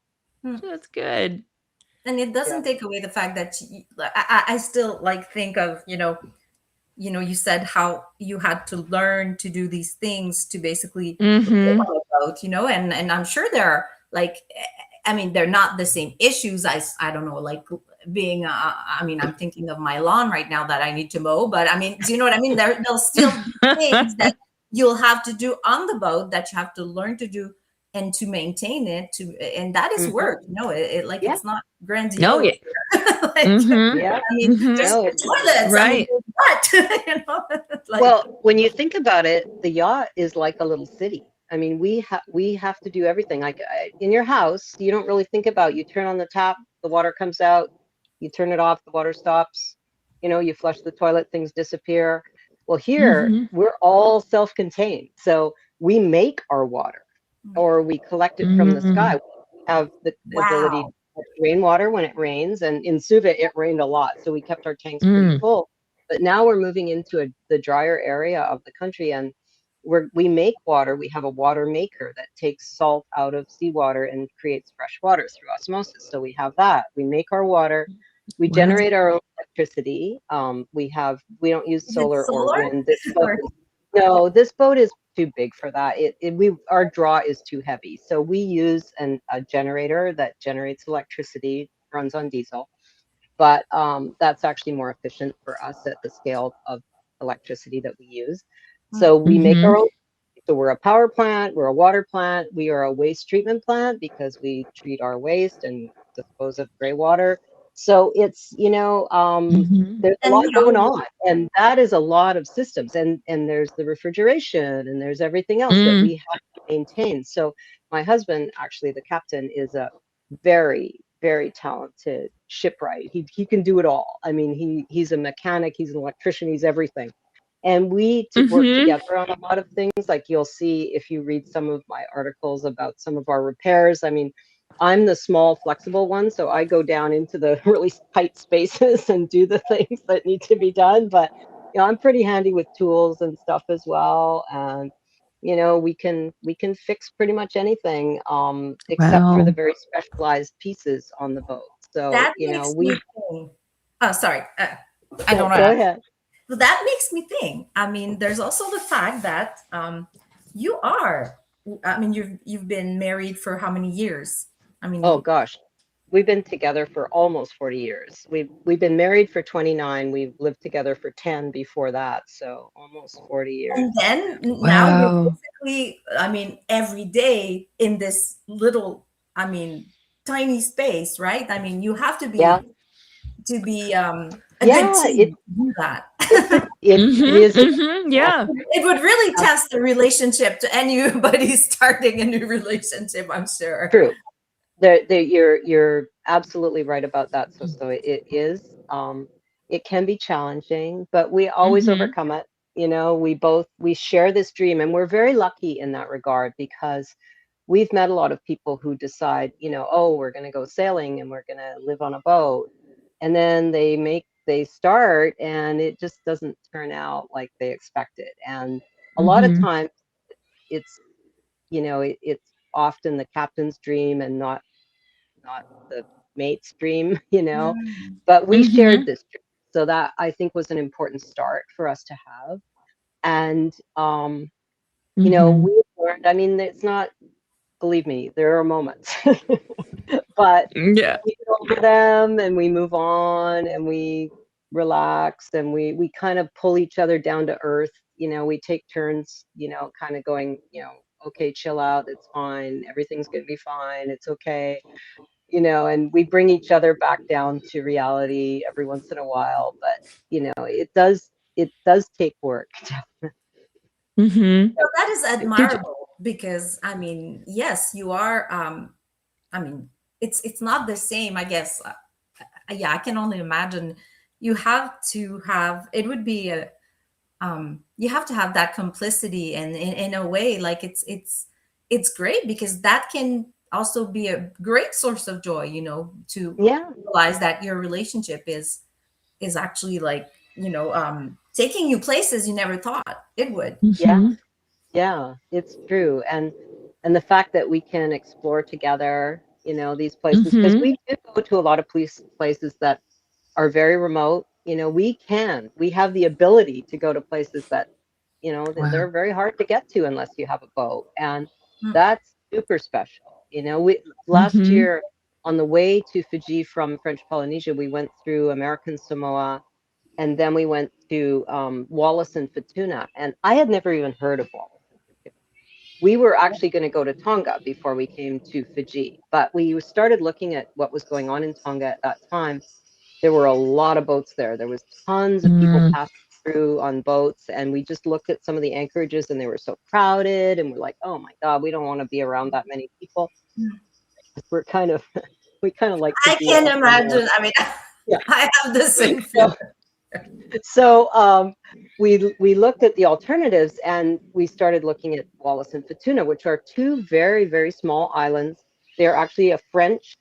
Hmm. So that's good. And it yeah. doesn't take away the fact that I still like think of, you said how you had to learn to do these things to basically live Mhm. on a boat, and I'm sure there are like, I mean, they're not the same issues. I don't know, like being, I mean, I'm thinking of my lawn right now that I need to mow, but I mean, do you know what I mean? There'll still be things that you'll have to do on the boat that you have to learn to do and to maintain it and that is Hmm. work, like Yeah, it's not Oh grandiose. yeah. Like, Mhm. yeah. I mean, there's Mhm. No, it's toilets. I mean, Right. there's what? Like, well, when you think about it, the yacht is like a little city. I mean, we have to do everything. Like in your house, you don't really think about. You turn on the tap, the water comes out. You turn it off, the water stops. You flush the toilet, things disappear. Well, here Mhm. we're all self-contained, so we make our water, or we collect it from the sky. Mhm. We have the ability to wow. catch rainwater when it rains, and in Suva it rained a lot, so we kept our tanks pretty Mm. full. But now we're moving into the drier area of the country, and we make water. We have a water maker that takes salt out of seawater and creates fresh water through osmosis. So we have that. We make our water. We Wow. generate our own electricity. We don't use Is it solar or solar? wind. This boat Or, is no, this boat is too big for that. Our draw is too heavy. So we use a generator that generates electricity, runs on diesel, but that's actually more efficient for us at the scale of electricity that we use. So we make our Mhm. own. So we're a power plant, we're a water plant, we are a waste treatment plant because we treat our waste and dispose of gray water. So Mhm. there's a and lot going on, and that is a lot of systems, and there's the refrigeration, and there's everything else that Mm. we have to maintain. So my husband, actually, the captain, is a very, very talented shipwright. He can do it all. I mean, he's a mechanic, he's an electrician, he's everything. And we work Mhm. together on a lot of things. Like you'll see if you read some of my articles about some of our repairs. I mean, I'm the small, flexible one, so I go down into the really tight spaces and do the things that need to be done. But I'm pretty handy with tools and stuff as well. And we can fix pretty much anything, except for the Wow. very specialized pieces on the boat. So that makes we me think. Oh, sorry. I go, don't know. go ahead. But that makes me think. I mean, there's also the fact that you are. I mean, you've been married for how many years? I Oh mean, gosh, we've been together for almost 40 years. We've been married for 29. We've lived together for 10 before that, so almost 40 and years. then now you're Wow. basically, I mean, every day in this little, I mean, tiny space, right? I mean, you have Yeah, to be a good yeah, team to do that. it Mhm. is. Mhm. Yeah, Yeah. It would really test the relationship to anybody starting a new relationship, I'm sure. true. You're absolutely right about that. So it is. It can be challenging, but we always Mhm. overcome it. We share this dream, and we're very lucky in that regard because we've met a lot of people who decide, oh, we're going to go sailing and we're going to live on a boat, and then they start, and it just doesn't turn out like they expected. And a lot of Mhm. times, it's it's often the captain's dream and not the mate's dream, Mm. but we shared Mhm. this dream. So that I think was an important start for us to have. And, Mhm. we learned, I mean, it's not, believe me, there are moments, but Yeah. we get over them and we move on and we relax and we kind of pull each other down to earth. We take turns, kind of going, okay, chill out. It's fine. Everything's going to be fine. It's okay. And we bring each other back down to reality every once in a while. But, it does take work. Mhm. So that is Did you admirable because I mean, yes, you are. I mean, it's not the same, I guess. Yeah, I can only imagine. You have to have. It would be a. You have to have that complicity, and in a way, like it's great because that can also be a great source of joy. You know, to Yeah. realize that your relationship is actually like taking you places you never thought it would. Yeah. Mhm. Yeah, it's true. And the fact that we can explore together, these places, because Mhm. we do go to a lot of places that are very remote. We have the ability to go to places that, they're Wow. very hard to get to unless you have a boat. And Mm. that's super special. We last Mhm. year on the way to Fiji from French Polynesia, we went through American Samoa, and then we went to Wallis and Futuna, and I had never even heard of Wallis and Futuna. We were actually going to go to Tonga before we came to Fiji, but we started looking at what was going on in Tonga at that time. There were a lot of boats there. There was tons of people Mm. passing through on boats, and we just looked at some of the anchorages, and they were so crowded, and we're like, oh my God, we don't want to be around that many people. We're kind of, we kind of like to I be can off on our, imagine. I mean, yeah. I have the same So, feeling. So we looked at the alternatives, and we started looking at Wallis and Futuna, which are two very, very small islands. They're actually a French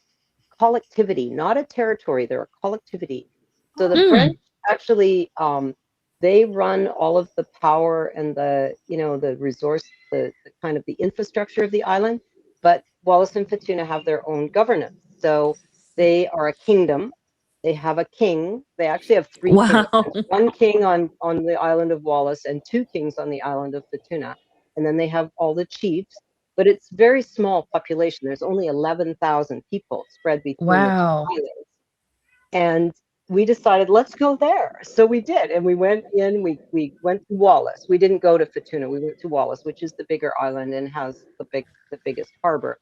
collectivity, not a territory. They're a collectivity. So the Oh, French Mm. actually they run all of the power and the resource, the kind of the infrastructure of the island. But Wallis and Futuna have their own governance. So they are a kingdom. They have a king. They actually have three kings. Wow. There's one king on the island of Wallis and two kings on the island of Futuna. And then they have all the chiefs, but it's very small population. There's only 11,000 people spread between the two Wow. islands. And we decided, let's go there. So we did. And we went in, we went to Wallis. We didn't go to Futuna. We went to Wallis, which is the bigger island and has the biggest harbor.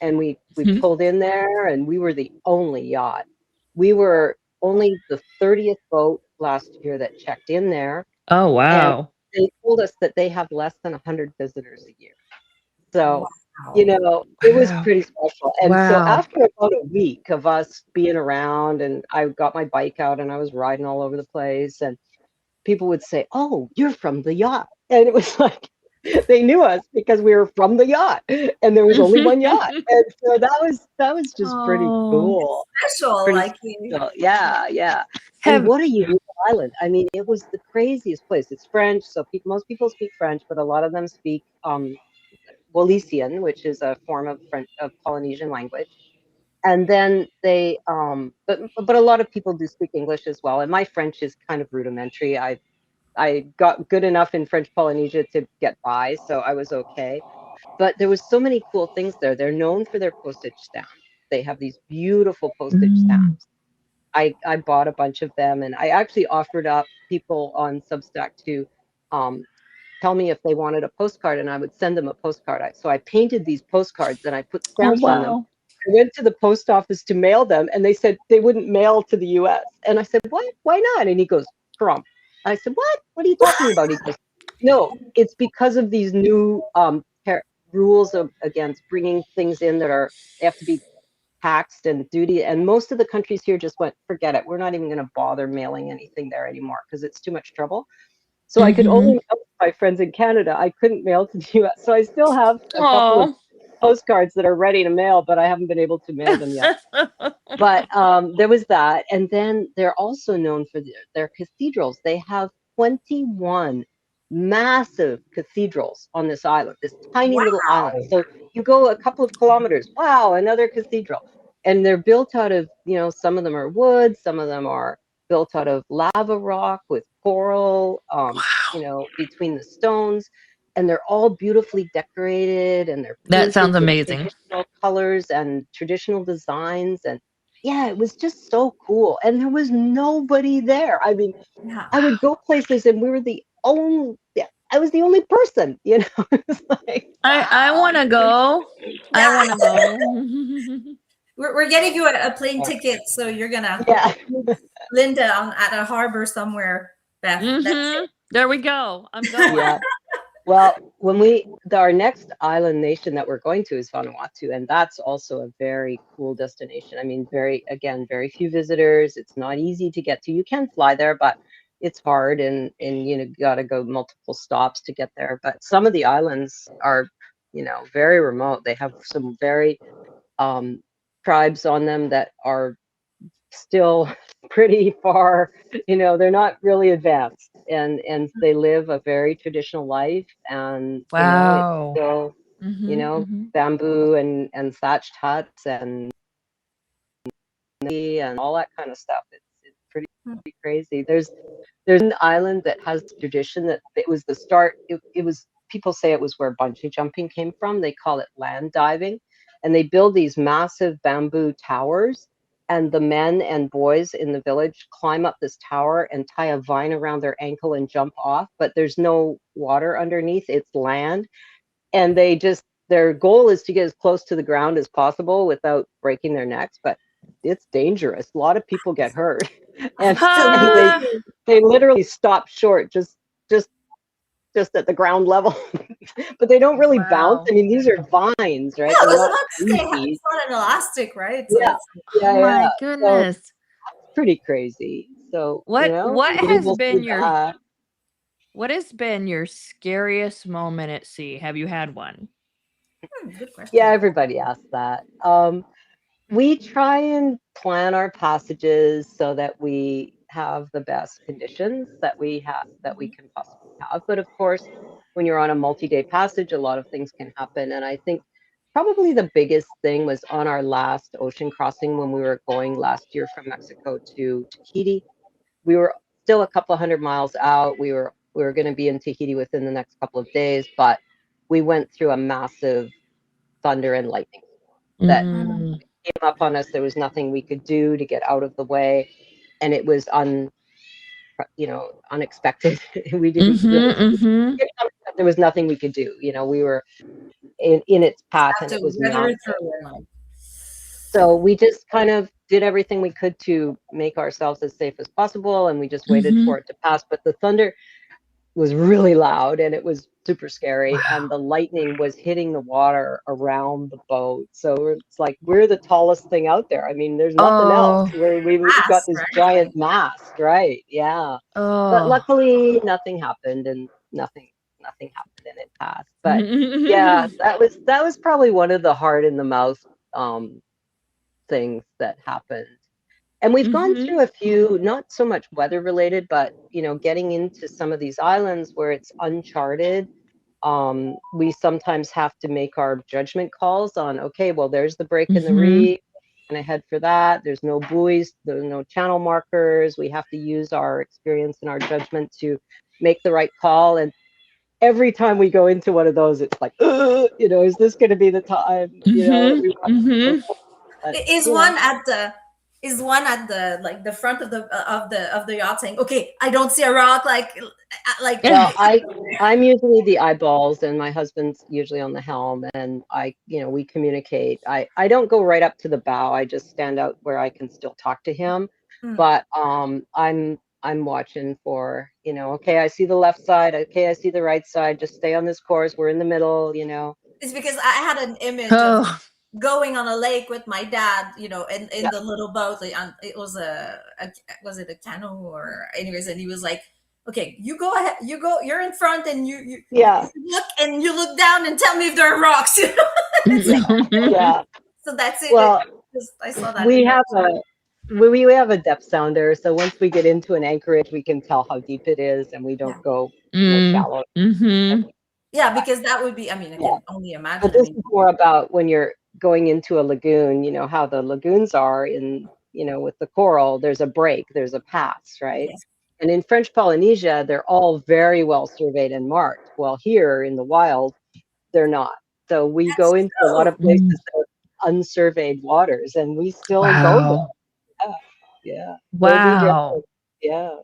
And we Mhm. pulled in there, and we were the only yacht. We were only the 30th boat last year that checked in there. Oh, And wow. they told us that they have less than 100 visitors a year. So, wow. it was Wow. pretty special. And so Wow. after about a week of us being around, and I got my bike out and I was riding all over the place, and people would say, "Oh, you're from the yacht." And it was like they knew us because we were from the yacht, and there was only one yacht. And so that was just pretty Oh. cool. Special, Pretty like you. special. Yeah, yeah. And Have what a unique island. I mean, it was the craziest place. It's French, so most people speak French, but a lot of them speak Wallisian, which is a form of French of Polynesian language. And then but a lot of people do speak English as well. And my French is kind of rudimentary. I got good enough in French Polynesia to get by, so I was okay. But there was so many cool things there. They're known for their postage stamps. They have these beautiful postage Mm. stamps. I bought a bunch of them, and I actually offered up people on Substack to um, tell me if they wanted a postcard, and I would send them a postcard. So I painted these postcards and I put Oh, stamps on them. wow. I went to the post office to mail them, and they said they wouldn't mail to the US. And I said, "What? Why not?" And he goes, "Trump." I said, "What? What are you talking about?" He goes, "No, it's because of these new rules against bringing things in that they have to be taxed and duty. And most of the countries here just went, forget it. We're not even going to bother mailing anything there anymore because it's too much trouble." So I could only Mhm. mail to my friends in Canada. I couldn't mail to the US. So I still have a couple of Aw. postcards that are ready to mail, but I haven't been able to mail them yet. But there was that. And then they're also known for their cathedrals. They have 21 massive cathedrals on this island, this tiny little island. Wow. So you go a couple of kilometers, wow, another cathedral. And they're built out of, some of them are wood, some of them are built out of lava rock with coral, between the stones. And they're all beautifully decorated, and they're That painted sounds with amazing. traditional colors and traditional designs. And yeah, it was just so cool. And there was nobody there. I mean, Yeah. I would go places and we were the only, yeah, I was the only person, It was like, I Wow. wanna go. I Yeah. wanna go. We're getting you a plane ticket, so you're gonna yeah, meet Linda at a harbor somewhere, Beth. That's it. Mhm. There we go. I'm yeah. going. Well, our next island nation that we're going to is Vanuatu, and that's also a very cool destination. I mean, very few visitors. It's not easy to get to. You can fly there, but it's hard, and you know, got to go multiple stops to get there. But some of the islands are, you know, very remote. They have some very tribes on them that are still pretty far, you know, they're not really advanced, and they live a very traditional life, and you know, it's Wow. still, you Mhm, know, mhm. bamboo and thatched huts and all that kind of stuff. It's pretty crazy. There's an island that has tradition that it was the start. It was, people say it was where bungee jumping came from. They call it land diving, and they build these massive bamboo towers. And the men and boys in the village climb up this tower and tie a vine around their ankle and jump off. But there's no water underneath; it's land, and their goal is to get as close to the ground as possible without breaking their necks, but it's dangerous. A lot of people get hurt. and and they Absolutely. Ha! they literally stop short just just at the ground level. But they don't really bounce. Wow. I mean, these are vines, Yeah, right? I They're was not about to tree say feet. it's not an elastic, right? So Yeah, it's Oh yeah. my So goodness. pretty crazy. So, you know, What maybe has we'll see been your that. what has been your scariest moment at sea? Have you had one? good Yeah, question. everybody asks that. We try and plan our passages so that we have the best conditions that we Mhm. can possibly have. But of course, when you're on a multi-day passage, a lot of things can happen. And I think probably the biggest thing was on our last ocean crossing when we were going last year from Mexico to Tahiti. We were still a couple of 100 miles out. We were going to be in Tahiti within the next couple of days, but we went through a massive thunder and lightning that Mm. Mm. came up on us. There was nothing we could do to get out of the way, and it was unexpected. We didn't Mhm, really see mhm. it coming, but there was nothing we could do. You know, we were in its path, Have and to it was weather massive. it through. And So we just kind of did everything we could to make ourselves as safe as possible, and we just waited for Mhm. it to pass. But the thunder was really loud, and it was super scary, and Wow. the lightning was hitting the water around the boat. So it's like we're the tallest thing out there. I mean, there's nothing else. Oh. We've got fast, this right? Like, giant mast, right? Yeah. But Oh. luckily nothing happened, and nothing happened, and it passed. But yeah, that was probably one of the heart in the mouth um things that happened. And we've gone Mhm. through a few, not so much weather related, but you know, getting into some of these islands where it's uncharted. We sometimes have to make our judgment calls on, okay, well, there's the break in the Mhm. reef, and I head for that. There's no buoys, there's no channel markers. We have to use our experience and our judgment to make the right call. And every time we go into one of those, it's like, you know, is this going to be the time, you know, that Mhm. we want to go Mhm. for? But, is you know, one at the like the front of the yacht saying, "Okay, I don't see a rock." Like well, I'm usually the eyeballs, and my husband's usually on the helm, and we communicate. I don't go right up to the bow. I just stand out where I can still talk to him. mm. But I'm watching for, okay, I see the left side. Okay, I see the right side. Just stay on this course. We're in the middle, you know. It's because I had an image of Oh. going on a lake with my dad, in Yeah, the little boat. Like, it was was it a canoe or anyways? And he was like, "Okay, you go ahead, you're in front, and yeah, you look down and tell me if there are rocks." It's yeah, like, yeah. so that's it. Well, Just, I saw that we image. have a we have a depth sounder, so once we get into an anchorage, we can tell how deep it is, and we don't Yeah, go, Mm. shallow. Mhm. yeah, because that would be. I mean, I Yeah. can only imagine. But I this mean, is more about when you're going into a lagoon, how the lagoons are with the coral, there's a break, there's a pass, right? yes, And in French Polynesia, they're all very well surveyed and marked. Well, here in the wild, they're not. So we go that's into a lot true. of places Mm. that are unsurveyed waters, and we still go Wow. there. Yeah. Yeah. So be very, Wow. yeah.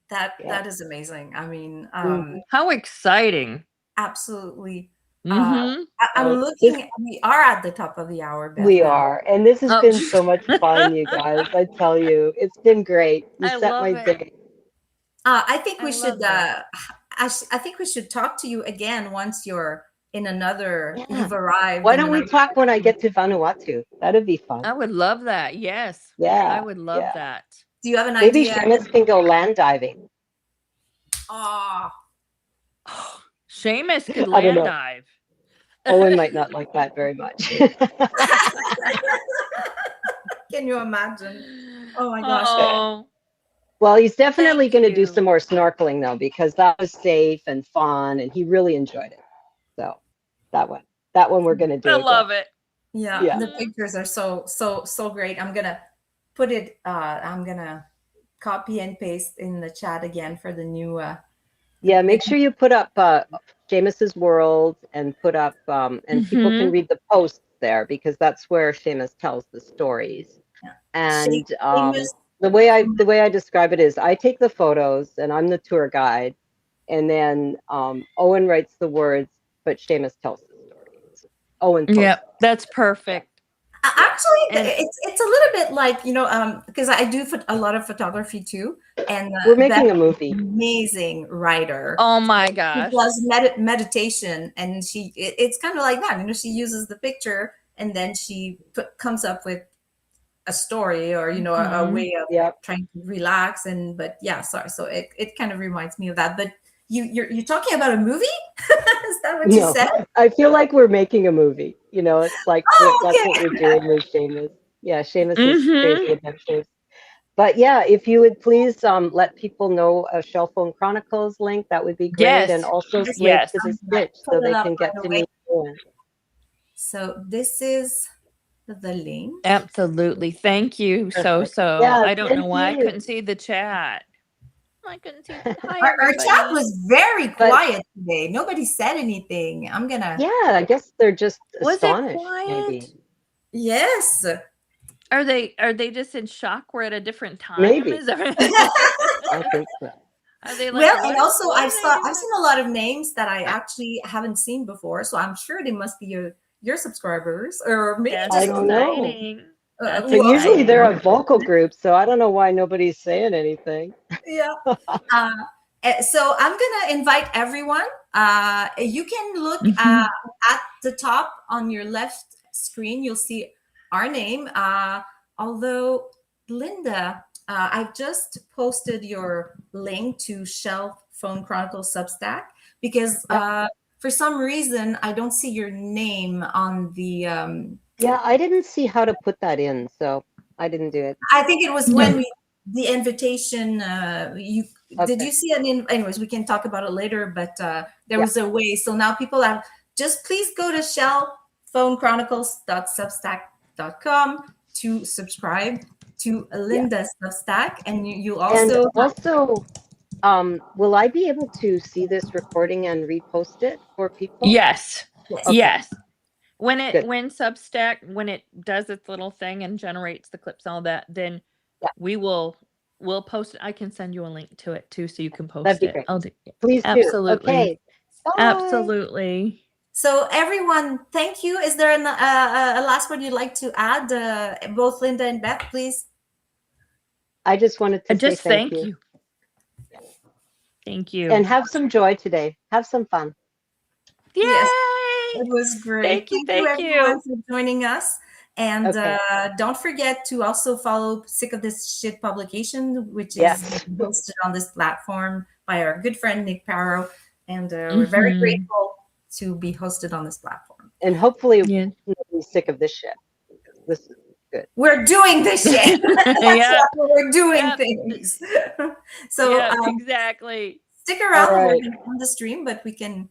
Yeah. That is amazing. I mean, Mhm. How exciting. absolutely. Uh, Mhm. I'm So this looking. We are at the top of the hour, Beth. We Now, are, and this has Oh. been so much fun, you guys. I tell you, it's been great. You I set love my it. day. I think I we should love it. I think we should talk to you again once you're in another. Yeah. You've arrived. Why in don't we another talk when I country. get to Vanuatu? That'd be fun. I would love that. Yes. I Yeah. would love Yeah. that. Do you have an Maybe idea? Seamus can go land diving. Oh, Seamus could I don't land know. dive. Owen might not like that very much. can you imagine? Oh my gosh. Oh, Well, he's definitely thank going to do you. some more snorkeling though, because that was safe and fun, and he really enjoyed it. So that one we're going to do I again. love it. Yeah, Yeah. the pictures are so great. I'm gonna put it. I'm gonna copy and paste in the chat again for the new. Yeah, make sure you put up Seamus's World and put up, and people can read the posts there because that's where Seamus tells the stories. Yeah. And Seamus- the way I describe it is I take the photos and I'm the tour guide, and then Owen writes the words, but Seamus tells the stories. Owen posts. Yep, that's perfect. Actually, And- it's a little bit like because I do a lot of photography too, and We're making Beth a movie. amazing writer. Oh my She gosh. does meditation, and it's kind of like that. She uses the picture, and then she comes up with a story or a way of Yep. trying to relax. But yeah, sorry. So it kind of reminds me of that. But you're talking about a movie? Is that what you said? I feel like we're making a movie. It's like that's okay. what we're doing with Seamus. Yeah, Seamus's crazy adventures. But yeah, if you would please let people know a Shell Phone Chronicles link, that would be great. Yes. And also Yes. link Yes. to the Stitch so they can get to meet you. So this is the link. Absolutely. Thank you so. Yeah, I don't know thank why I you. couldn't see the chat. I couldn't see. Hi, Our everybody. chat was very quiet today. Nobody said anything. I'm gonna. Yeah, I guess they're just Was it astonished. quiet? Maybe. Yes. Are they just in shock? We're at a different time. Maybe. Is that- I think so. Are they like? Well, what- and also what I've are they seen a lot of names that I actually haven't seen before, so I'm sure they must be your subscribers, or maybe That's I just don't know. exciting. That's But usually exciting. they're a vocal group, so I don't know why nobody's saying anything. Yeah. So I'm gonna invite everyone. You can look at the top on your left screen. You'll see our name. Although Linda, I've just posted your link to Shell Phone Chronicles Substack because for some reason I don't see your name on the. Yeah, I didn't see how to put that in, so I didn't do it. I think it was when the invitation. Did Okay. you see it? Anyways, we can talk about it later. But there was a way. So now people have just please go to shellphonechronicles.substack.com to subscribe to Linda's Substack, and you also. And also, will I be able to see this recording and repost it for people? Yes. Yes. Yes. When Good. Substack, when it does its little thing and generates the clips and all that, then we'll post it. I can send you a link to it too, so you can post That'd be it. great. I'll do Please do. absolutely. Okay. Bye. Absolutely. So everyone, thank you. Is there a last word you'd like to add, both Linda and Beth, please? I just wanted to Just say thank thank you. Thank you. And have some joy today. Have some fun. Yay! Yes. It was great. Thank you. Everyone for joining us. And Okay. don't forget to also follow Sick of This Shit publication, which Yes. is hosted on this platform by our good friend Nick Parrow. And we're very grateful to be hosted on this platform. And hopefully Yeah. nobody's sick of this shit. This is good. We're doing this shit. That's Yeah. why we're doing Yep. things. So Yeah, exactly. stick around. All right. We're on the stream, but we can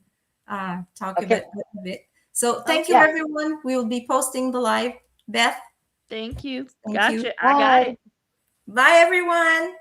talk Okay. a bit. So thank you, Yeah. everyone. We will be posting the live. Beth, Thank you. Thank Gotcha. you. I got it. bye, everyone.